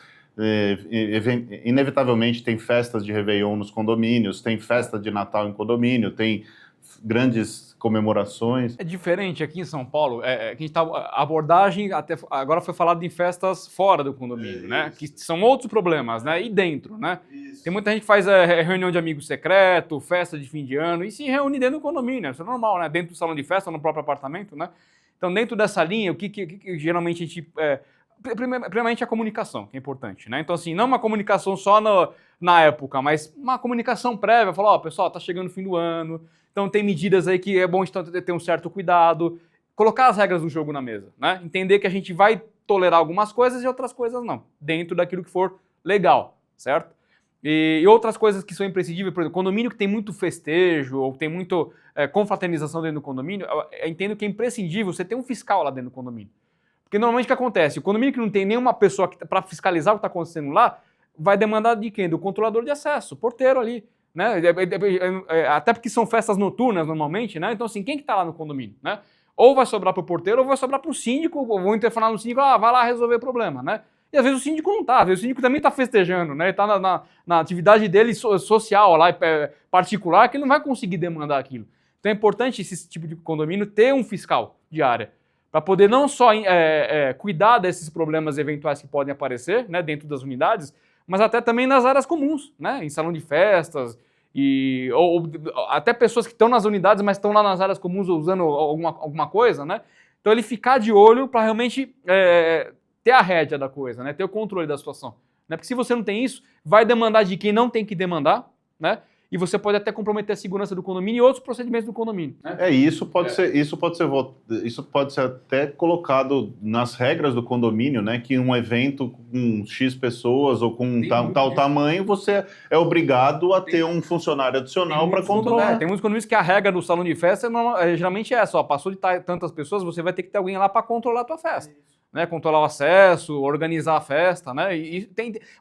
Speaker 1: inevitavelmente tem festas de Réveillon nos condomínios, tem festa de Natal em condomínio, tem grandes comemorações.
Speaker 5: É diferente aqui em São Paulo, a abordagem até agora foi falado em festas fora do condomínio, né? Que são outros problemas, né? E dentro, né? Isso. Tem muita gente que faz reunião de amigo secreto, festa de fim de ano, e se reúne dentro do condomínio, isso é normal, né? Dentro do salão de festa, no próprio apartamento, né? Então, dentro dessa linha, o que geralmente a gente... primeiramente a comunicação, que é importante, né? Então, assim, não uma comunicação só na época, mas uma comunicação prévia, falar, pessoal, tá chegando o fim do ano, então tem medidas aí que é bom ter um certo cuidado, colocar as regras do jogo na mesa, né? Entender que a gente vai tolerar algumas coisas e outras coisas não, dentro daquilo que for legal, certo? E outras coisas que são imprescindíveis, por exemplo, condomínio que tem muito festejo ou tem muito confraternização dentro do condomínio, eu entendo que é imprescindível você ter um fiscal lá dentro do condomínio. Porque normalmente o que acontece? O condomínio que não tem nenhuma pessoa para fiscalizar o que está acontecendo lá, vai demandar de quem? Do controlador de acesso, porteiro ali, né? Até porque são festas noturnas normalmente, né? Então assim, quem que está lá no condomínio, né? Ou vai sobrar para o porteiro ou vai sobrar para o síndico, ou vão interfonar no síndico, vai lá resolver o problema, né? E às vezes o síndico não está, às vezes o síndico também está festejando, né? Ele está na atividade dele social lá, particular, que ele não vai conseguir demandar aquilo. Então é importante esse tipo de condomínio ter um fiscal de área, para poder não só cuidar desses problemas eventuais que podem aparecer, né, dentro das unidades, mas até também nas áreas comuns, né, em salão de festas, ou até pessoas que estão nas unidades, mas estão lá nas áreas comuns usando alguma coisa, né? Então ele ficar de olho para realmente ter a rédea da coisa, né, ter o controle da situação. Né? Porque se você não tem isso, vai demandar de quem não tem que demandar, né? E você pode até comprometer a segurança do condomínio e outros procedimentos do condomínio. Né?
Speaker 1: Isso pode ser até colocado nas regras do condomínio, né? Que um evento com X pessoas ou com tal tamanho, você é obrigado a ter um funcionário adicional para controlar.
Speaker 5: Tem muitos condomínios que a regra do salão de festa geralmente é só, passou de tantas pessoas, você vai ter que ter alguém lá para controlar a tua festa. Né, controlar o acesso, organizar a festa, né?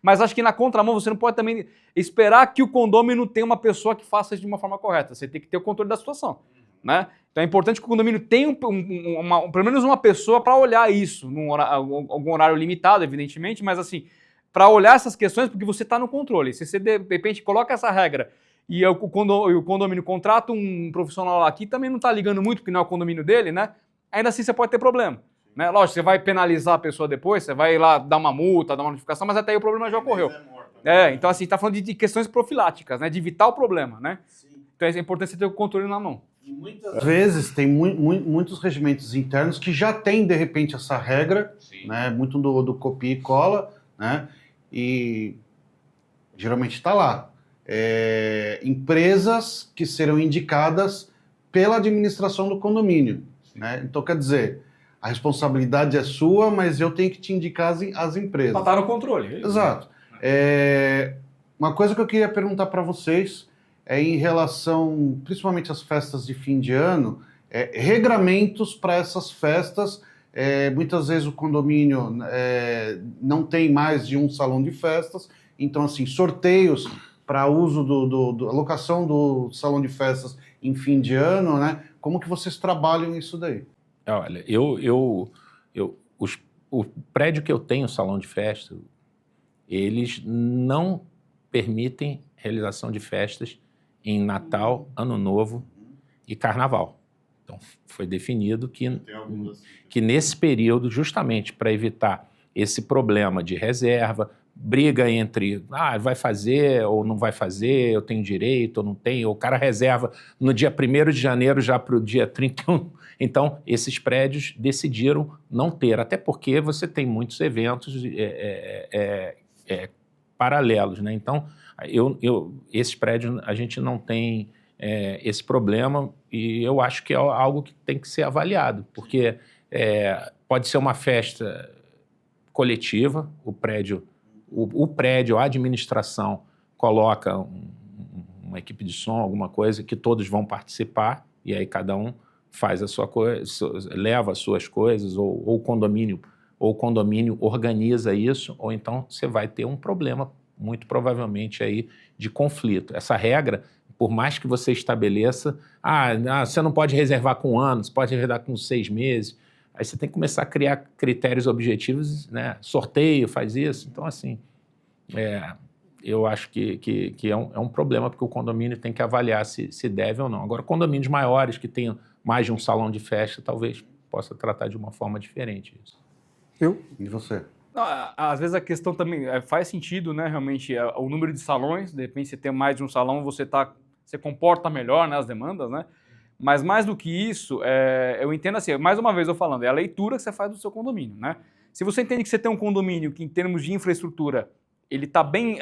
Speaker 5: Mas acho que na contramão você não pode também esperar que o condomínio tenha uma pessoa que faça isso de uma forma correta. Você tem que ter o controle da situação, né? Então é importante que o condomínio tenha pelo menos uma pessoa para olhar isso, algum horário limitado, evidentemente, mas assim, para olhar essas questões, porque você está no controle. Se você de repente coloca essa regra e o condomínio contrata um profissional lá que também não está ligando muito, porque não é o condomínio dele, né? Ainda assim você pode ter problema. Né? Lógico, você vai penalizar a pessoa depois, você vai lá dar uma multa, dar uma notificação, mas até aí o problema já ocorreu. Então assim, tá falando de questões profiláticas, né? De evitar o problema, né? Então é importante você ter o controle na mão.
Speaker 2: E muitas vezes tem muitos regimentos internos que já têm, de repente, essa regra, né? Muito do copia e cola, né? E geralmente está lá. Empresas que serão indicadas pela administração do condomínio, né? Então, quer dizer, a responsabilidade é sua, mas eu tenho que te indicar as empresas.
Speaker 5: Pra estar no controle.
Speaker 2: Exato. Uma coisa que eu queria perguntar para vocês é em relação, principalmente às festas de fim de ano, regramentos para essas festas. Muitas vezes o condomínio não tem mais de um salão de festas, então, assim, sorteios para uso alocação do salão de festas em fim de ano, né? Como que vocês trabalham isso daí?
Speaker 3: Olha, o prédio que eu tenho, salão de festa, eles não permitem realização de festas em Natal, Ano Novo e Carnaval. Então, foi definido que nesse período, justamente para evitar esse problema de reserva, briga entre, vai fazer ou não vai fazer, eu tenho direito ou não tenho, o cara reserva no dia 1º de janeiro já para o dia 31. Então, esses prédios decidiram não ter, até porque você tem muitos eventos paralelos, né? Então, esses prédios a gente não tem esse problema e eu acho que é algo que tem que ser avaliado, porque pode ser uma festa coletiva, o prédio, a administração coloca uma equipe de som, alguma coisa que todos vão participar e aí cada um faz a sua coisa, leva as suas coisas ou o condomínio organiza isso, ou então você vai ter um problema muito provavelmente aí de conflito. Essa regra, por mais que você estabeleça, você não pode reservar com 1 ano, você pode reservar com 6 meses, aí você tem que começar a criar critérios objetivos, né? Sorteio, faz isso. Então, assim, eu acho que é um problema, porque o condomínio tem que avaliar se deve ou não. Agora, condomínios maiores, que tenham mais de um salão de festa, talvez possa tratar de uma forma diferente isso.
Speaker 2: E você?
Speaker 5: Não, às vezes a questão também faz sentido, né? Realmente, o número de salões, de repente você tem mais de um salão, você comporta melhor, né, as demandas, né? Mas mais do que isso, eu entendo assim, mais uma vez eu falando, é a leitura que você faz do seu condomínio, né? Se você entende que você tem um condomínio que, em termos de infraestrutura, ele tá bem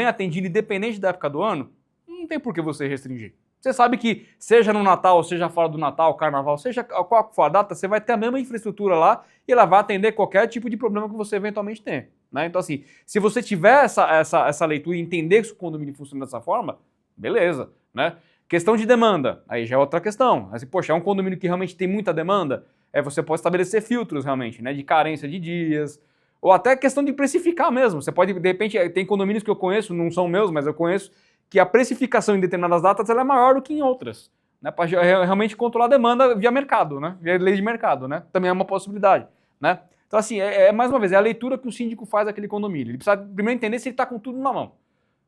Speaker 5: atendido, independente da época do ano, não tem por que você restringir. Você sabe que, seja no Natal, seja fora do Natal, Carnaval, seja qual for a data, você vai ter a mesma infraestrutura lá e ela vai atender qualquer tipo de problema que você eventualmente tenha, né? Então, assim, se você tiver essa leitura e entender que o condomínio funciona dessa forma, beleza, né? Questão de demanda, aí já é outra questão. Assim, poxa, é um condomínio que realmente tem muita demanda, você pode estabelecer filtros realmente, né? De carência de dias, ou até questão de precificar mesmo. Você pode, de repente, tem condomínios que eu conheço, não são meus, mas eu conheço, que a precificação em determinadas datas ela é maior do que em outras, né? Para realmente controlar a demanda via mercado, né? Via lei de mercado, né? Também é uma possibilidade, né? Então, assim, mais uma vez, é a leitura que o síndico faz daquele condomínio. Ele precisa primeiro entender se ele está com tudo na mão.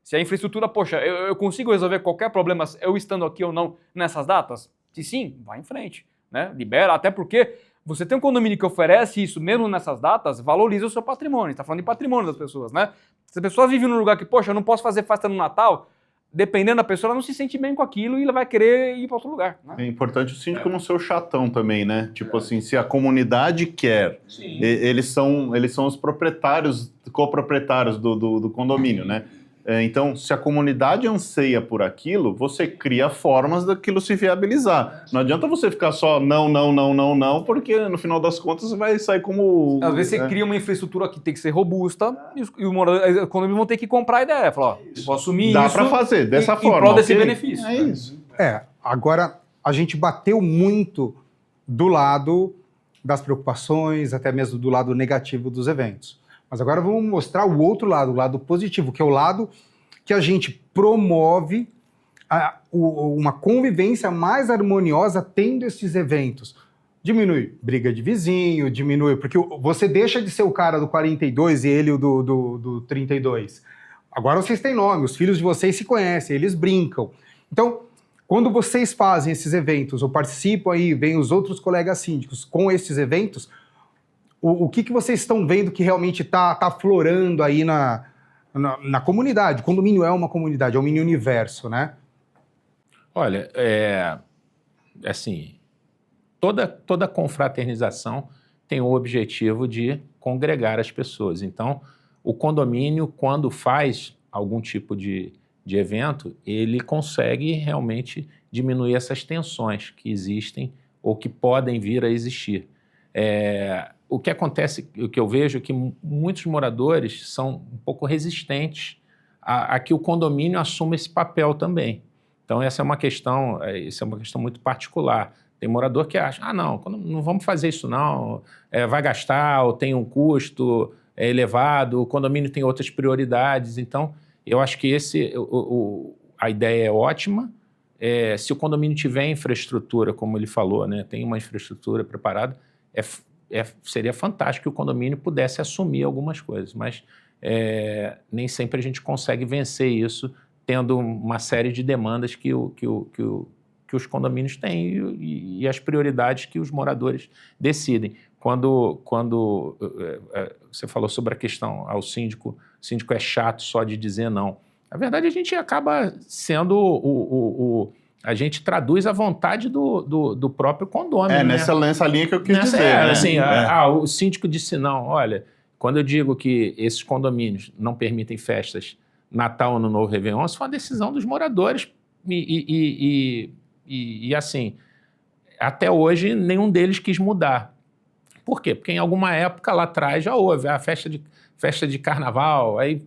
Speaker 5: Se a infraestrutura, poxa, eu consigo resolver qualquer problema eu estando aqui ou não nessas datas? Se sim, vai em frente, né? Libera, até porque você tem um condomínio que oferece isso mesmo nessas datas, valoriza o seu patrimônio. Está falando de patrimônio das pessoas, né? Se a pessoa vive num lugar que, poxa, eu não posso fazer festa no Natal, dependendo da pessoa, ela não se sente bem com aquilo e ela vai querer ir para outro lugar, né?
Speaker 1: É importante o síndico não ser o chatão também, né? Tipo assim, se a comunidade quer, eles são os proprietários, coproprietários do condomínio, né? Então, se a comunidade anseia por aquilo, você cria formas daquilo se viabilizar. Não adianta você ficar só não, porque no final das contas vai sair como...
Speaker 5: Às vezes você cria uma infraestrutura que tem que ser robusta e os condomínios vão ter que comprar a ideia. Falar, vou assumir
Speaker 1: Dá
Speaker 5: isso.
Speaker 1: Dá para fazer dessa forma.
Speaker 5: Em prol desse benefício.
Speaker 1: É isso.
Speaker 4: Agora, a gente bateu muito do lado das preocupações, até mesmo do lado negativo dos eventos. Mas agora vamos mostrar o outro lado, o lado positivo, que é o lado que a gente promove uma convivência mais harmoniosa tendo esses eventos. Diminui briga de vizinho, porque você deixa de ser o cara do 42 e ele o do 32. Agora vocês têm nome, os filhos de vocês se conhecem, eles brincam. Então, quando vocês fazem esses eventos, ou participam aí, vêm os outros colegas síndicos com esses eventos, o que vocês estão vendo que realmente está aflorando aí na comunidade. O condomínio é uma comunidade, é um mini universo, né?
Speaker 3: Olha, assim, toda confraternização tem o objetivo de congregar as pessoas. Então, o condomínio, quando faz algum tipo de evento, ele consegue realmente diminuir essas tensões que existem ou que podem vir a existir. O que acontece, o que eu vejo é que muitos moradores são um pouco resistentes a que o condomínio assuma esse papel também. Então, essa é uma questão muito particular. Tem morador que acha, não vamos fazer isso não, vai gastar, ou tem um custo elevado, o condomínio tem outras prioridades. Então, eu acho que a ideia é ótima. Se o condomínio tiver infraestrutura, como ele falou, né, tem uma infraestrutura preparada, seria fantástico que o condomínio pudesse assumir algumas coisas, mas nem sempre a gente consegue vencer isso tendo uma série de demandas que os condomínios têm e as prioridades que os moradores decidem. Quando você falou sobre a questão o síndico é chato só de dizer não. Na verdade, a gente acaba sendo a gente traduz a vontade do próprio condômino.
Speaker 1: Nessa linha que eu quis dizer. Né?
Speaker 3: Assim, o síndico disse não. Olha, quando eu digo que esses condomínios não permitem festas Natal, Ano Novo, Réveillon, isso foi uma decisão dos moradores e assim, até hoje nenhum deles quis mudar. Por quê? Porque em alguma época lá atrás já houve a festa de carnaval, aí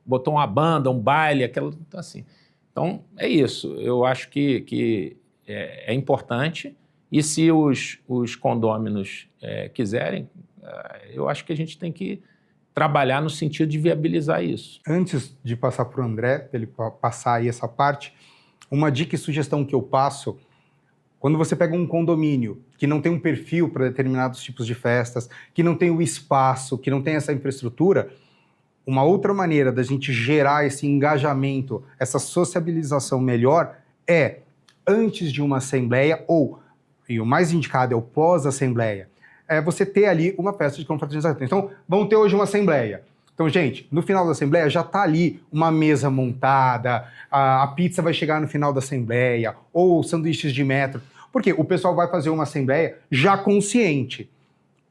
Speaker 3: botou uma banda, um baile, aquilo assim. Então, é isso. Eu acho que é importante e se os condôminos quiserem, eu acho que a gente tem que trabalhar no sentido de viabilizar isso.
Speaker 4: Antes de passar para o André, para ele passar aí essa parte, uma dica e sugestão que eu passo, quando você pega um condomínio que não tem um perfil para determinados tipos de festas, que não tem o espaço, que não tem essa infraestrutura, uma outra maneira da gente gerar esse engajamento, essa sociabilização melhor antes de uma assembleia e o mais indicado é o pós-assembleia, você ter ali uma festa de confraternização. Então, vamos ter hoje uma assembleia. Então, gente, no final da assembleia já está ali uma mesa montada, a pizza vai chegar no final da assembleia, ou sanduíches de metro. Porque o pessoal vai fazer uma assembleia já consciente.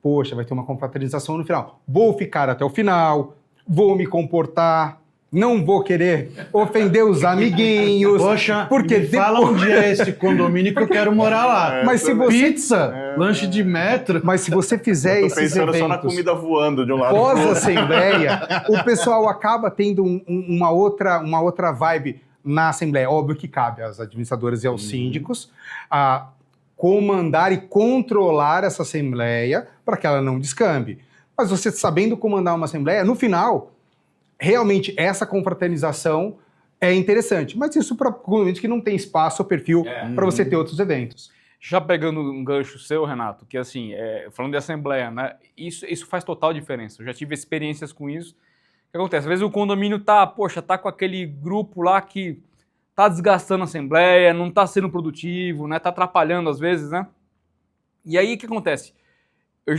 Speaker 4: Poxa, vai ter uma confraternização no final. Vou ficar até o final, vou me comportar, não vou querer ofender os amiguinhos.
Speaker 2: Poxa,
Speaker 4: porque
Speaker 2: fala onde é esse condomínio que eu quero morar lá.
Speaker 4: Mas se você...
Speaker 2: Pizza, lanche de metro.
Speaker 4: Mas se você fizer esses eventos...
Speaker 1: só na comida voando de um lado.
Speaker 4: Pós-assembleia, o pessoal acaba tendo uma outra vibe na assembleia. Óbvio que cabe às administradoras e aos síndicos a comandar e controlar essa assembleia para que ela não descambe. Mas você sabendo comandar uma assembleia, no final... Realmente, essa confraternização é interessante, mas isso para condomínios que não tem espaço ou perfil para você ter outros eventos.
Speaker 5: Já pegando um gancho seu, Renato, que assim, falando de assembleia, né, isso faz total diferença. Eu já tive experiências com isso. O que acontece? Às vezes o condomínio tá com aquele grupo lá que tá desgastando a assembleia, não tá sendo produtivo, né, tá atrapalhando às vezes, né? E aí o que acontece? Eu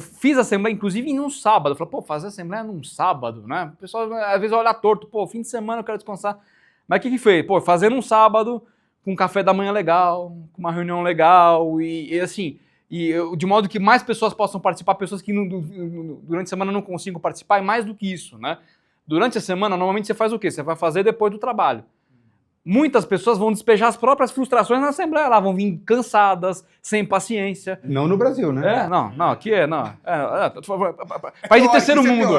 Speaker 5: fiz assembleia, inclusive, em um sábado. Eu falei, fazer assembleia num sábado, né? O pessoal, às vezes, olha torto. Fim de semana eu quero descansar. Mas o que fez? Fazer num sábado, com um café da manhã legal, com uma reunião legal, de modo que mais pessoas possam participar, pessoas que durante a semana não consigam participar, e mais do que isso, né? Durante a semana, normalmente, você faz o quê? Você vai fazer depois do trabalho. Muitas pessoas vão despejar as próprias frustrações na Assembleia, lá vão vir cansadas, sem paciência.
Speaker 4: Não no Brasil, né?
Speaker 5: Aqui país de terceiro mundo.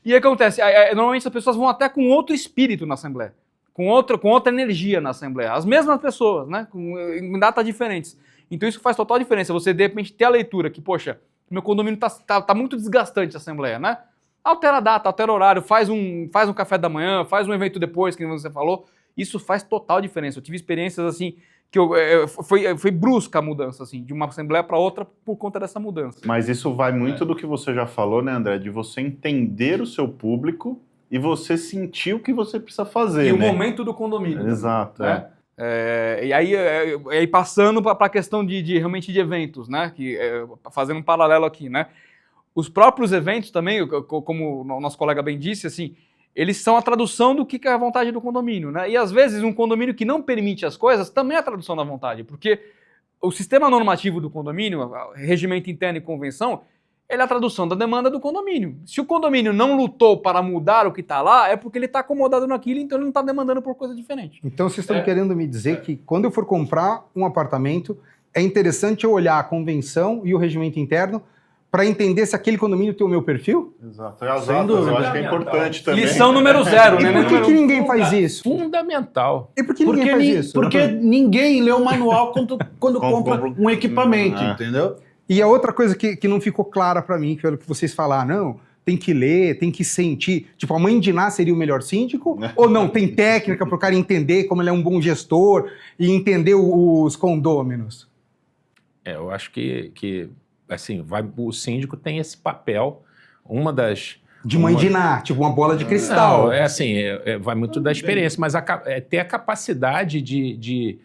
Speaker 5: E aí acontece, normalmente as pessoas vão até com outro espírito na Assembleia, com outra energia na Assembleia. As mesmas pessoas, né? Em datas diferentes. Então isso faz total diferença. Você, de repente, ter a leitura que, poxa, meu condomínio tá muito desgastante a Assembleia, né? Altera a data, altera o horário, faz um café da manhã, faz um evento depois, que você falou. Isso faz total diferença. Eu tive experiências assim, que foi brusca a mudança, assim, de uma assembleia para outra por conta dessa mudança.
Speaker 1: Mas isso vai muito do que você já falou, né, André? De você entender o seu público e você sentir o que você precisa fazer,
Speaker 5: E
Speaker 1: né?
Speaker 5: o momento do condomínio.
Speaker 1: Exato,
Speaker 5: né? E aí passando para a questão realmente de eventos, né? Fazendo um paralelo aqui, né? os próprios eventos também, como o nosso colega bem disse, assim, eles são a tradução do que é a vontade do condomínio, né? E às vezes um condomínio que não permite as coisas também é a tradução da vontade, porque o sistema normativo do condomínio, regimento interno e convenção, ele é a tradução da demanda do condomínio. Se o condomínio não lutou para mudar o que está lá, é porque ele está acomodado naquilo, então ele não está demandando por coisa diferente.
Speaker 4: Então vocês estão querendo me dizer que quando eu for comprar um apartamento, é interessante eu olhar a convenção e o regimento interno para entender se aquele condomínio tem o meu perfil?
Speaker 1: Exato. E as atas, eu acho que é importante também.
Speaker 5: Lição número 0, né?
Speaker 4: E por que ninguém faz isso?
Speaker 3: Fundamental.
Speaker 4: E por que ninguém faz isso?
Speaker 2: Porque ninguém lê o manual quando compra um equipamento, entendeu?
Speaker 4: E a outra coisa que não ficou clara para mim, pelo que vocês falaram, não, tem que ler, tem que sentir. Tipo, a mãe de Ná seria o melhor síndico? Ou não, tem técnica para o cara entender como ele é um bom gestor e entender os condôminos?
Speaker 3: Eu acho que assim, o síndico tem esse papel, uma das...
Speaker 4: De mãe de Ná, tipo uma bola de cristal.
Speaker 3: Não, assim, vai muito da experiência, mas ter a capacidade de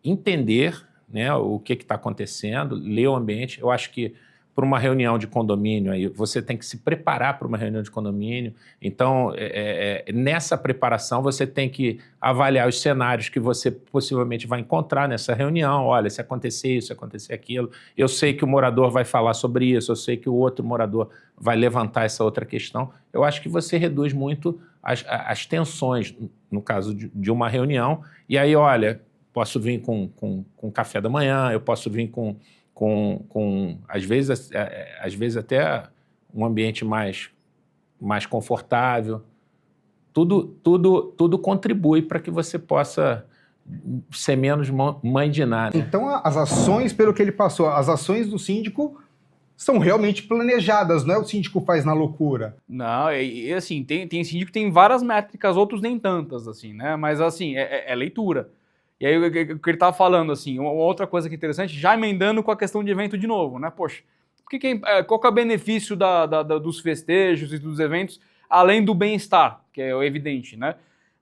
Speaker 3: entender, né, o que está acontecendo, ler o ambiente. Eu acho que para uma reunião de condomínio, aí, você tem que se preparar para uma reunião de condomínio. Então, nessa preparação, você tem que avaliar os cenários que você possivelmente vai encontrar nessa reunião. Olha, se acontecer isso, se acontecer aquilo. Eu sei que o morador vai falar sobre isso, eu sei que o outro morador vai levantar essa outra questão. Eu acho que você reduz muito as tensões, no caso de uma reunião. E aí, olha, posso vir com café da manhã, eu posso vir com às vezes até um ambiente mais confortável. Tudo contribui para que você possa ser menos mãe de Ná, né?
Speaker 4: Então, as ações, pelo que ele passou, as ações do síndico são realmente planejadas, não é o síndico faz na loucura.
Speaker 5: Não, e assim, tem síndico que tem várias métricas, outros nem tantas, assim, né? Mas assim, é leitura. E aí, o que ele estava falando, assim, uma outra coisa que é interessante, já emendando com a questão de evento de novo, né? Poxa, qual que é o benefício dos festejos e dos eventos, além do bem-estar, que é evidente, né?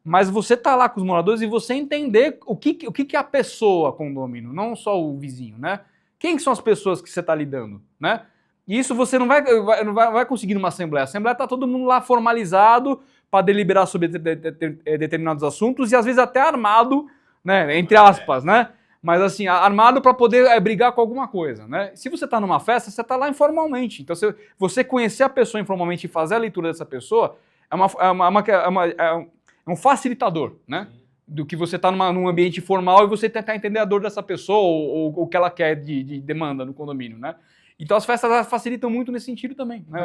Speaker 5: Mas você tá lá com os moradores e você entender o que é a pessoa condomínio, não só o vizinho, né? Quem são as pessoas que você está lidando, né? E isso você não vai conseguir numa assembleia. A assembleia está todo mundo lá formalizado para deliberar sobre determinados assuntos e às vezes até armado, né, entre aspas, né? Mas assim, armado para poder brigar com alguma coisa, né? Se você está numa festa, você está lá informalmente. Então, você conhecer a pessoa informalmente e fazer a leitura dessa pessoa é um facilitador, né? Do que você está num ambiente formal e você tentar entender a dor dessa pessoa ou o que ela quer de demanda no condomínio, né? Então as festas facilitam muito nesse sentido também, né?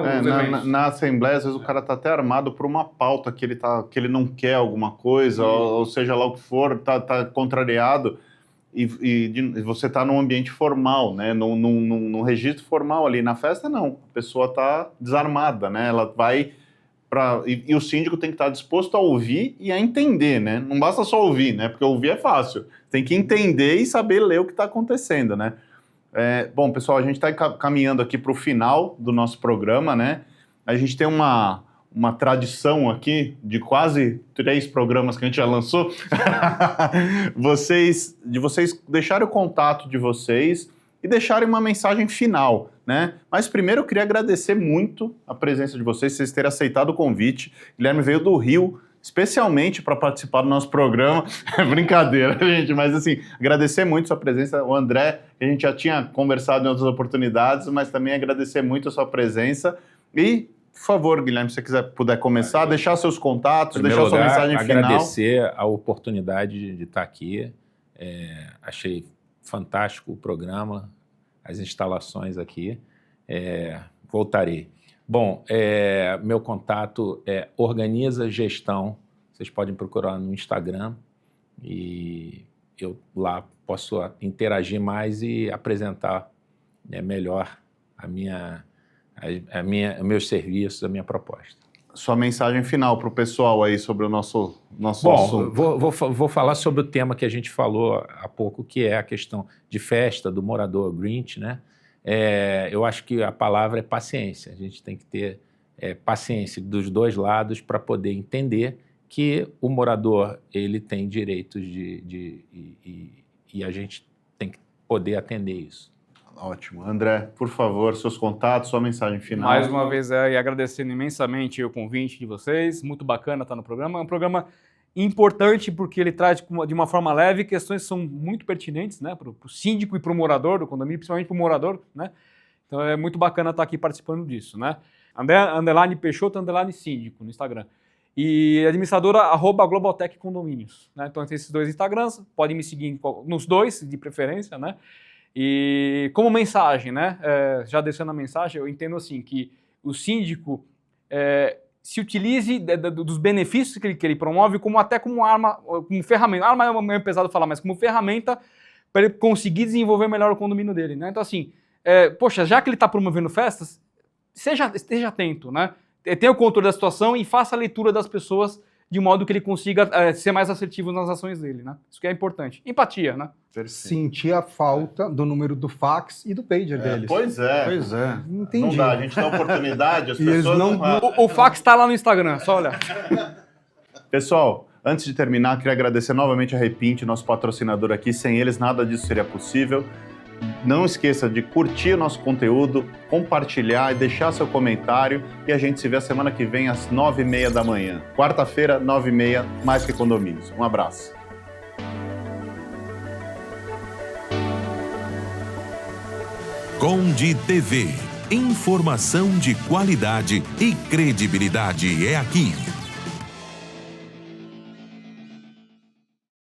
Speaker 1: Na Assembleia, às vezes o cara tá até armado por uma pauta que ele não quer alguma coisa, ou seja lá o que for, tá contrariado, e você tá num ambiente formal, né? Num registro formal ali. Na festa, não. A pessoa tá desarmada, né? Ela vai e o síndico tem que estar disposto a ouvir e a entender, né? Não basta só ouvir, né? Porque ouvir é fácil. Tem que entender e saber ler o que está acontecendo, né? Bom, pessoal, a gente está caminhando aqui para o final do nosso programa, né? A gente tem uma tradição aqui de quase 3 programas que a gente já lançou. vocês deixarem o contato de vocês e deixarem uma mensagem final, né? Mas primeiro eu queria agradecer muito a presença de vocês terem aceitado o convite. Guilherme veio do Rio, especialmente para participar do nosso programa. É brincadeira, gente, mas assim, agradecer muito a sua presença. O André, a gente já tinha conversado em outras oportunidades, mas também agradecer muito a sua presença. E, por favor, Guilherme, se você puder começar, deixar seus contatos, deixar sua mensagem final.
Speaker 3: Agradecer a oportunidade de estar aqui. Achei fantástico o programa, as instalações aqui. Voltarei. Bom, meu contato é Organiza Gestão. Vocês podem procurar no Instagram e eu lá posso interagir mais e apresentar melhor meus serviços, a minha proposta.
Speaker 1: Sua mensagem final para o pessoal aí sobre o nosso
Speaker 3: Bom,
Speaker 1: assunto.
Speaker 3: Vou falar sobre o tema que a gente falou há pouco, que é a questão de festa do morador Grinch, né? Eu acho que a palavra é paciência. A gente tem que ter paciência dos dois lados para poder entender que o morador ele tem direitos e a gente tem que poder atender isso.
Speaker 1: Ótimo. André, por favor, seus contatos, sua mensagem final.
Speaker 5: Mais uma vez, e agradecendo imensamente o convite de vocês. Muito bacana estar no programa. É um programa importante porque ele traz de uma forma leve questões que são muito pertinentes, né, para o síndico e para o morador do condomínio, principalmente para o morador, né? Então é muito bacana estar aqui participando disso, né? André, Peixoto, _síndico no Instagram. E administradora @Globaltech Condomínios, né? Então tem esses 2 Instagrams, podem me seguir nos 2, de preferência, né? E como mensagem, né? Já deixando a mensagem, eu entendo assim que o síndico se utilize dos benefícios que ele promove até como arma, como ferramenta. Arma é meio pesado falar, mas como ferramenta para ele conseguir desenvolver melhor o condomínio dele, né? Então assim, poxa, já que ele está promovendo festas, esteja atento, né? Tenha o controle da situação e faça a leitura das pessoas de modo que ele consiga ser mais assertivo nas ações dele, né? Isso que é importante. Empatia, né?
Speaker 4: Sentir a falta do número do fax e do pager deles.
Speaker 1: Pois é.
Speaker 4: Não entendi.
Speaker 1: Não dá, a gente dá oportunidade, as
Speaker 4: E eles
Speaker 1: pessoas
Speaker 4: não-
Speaker 1: não...
Speaker 5: O fax está lá no Instagram, só olhar.
Speaker 1: Pessoal, antes de terminar, queria agradecer novamente a Repinte, nosso patrocinador aqui. Sem eles, nada disso seria possível. Não esqueça de curtir o nosso conteúdo, compartilhar e deixar seu comentário. E a gente se vê a semana que vem às 9h30 da manhã. Quarta-feira, 9h30, Mais Que Condomínios. Um abraço.
Speaker 6: Conde TV. Informação de qualidade e credibilidade é aqui.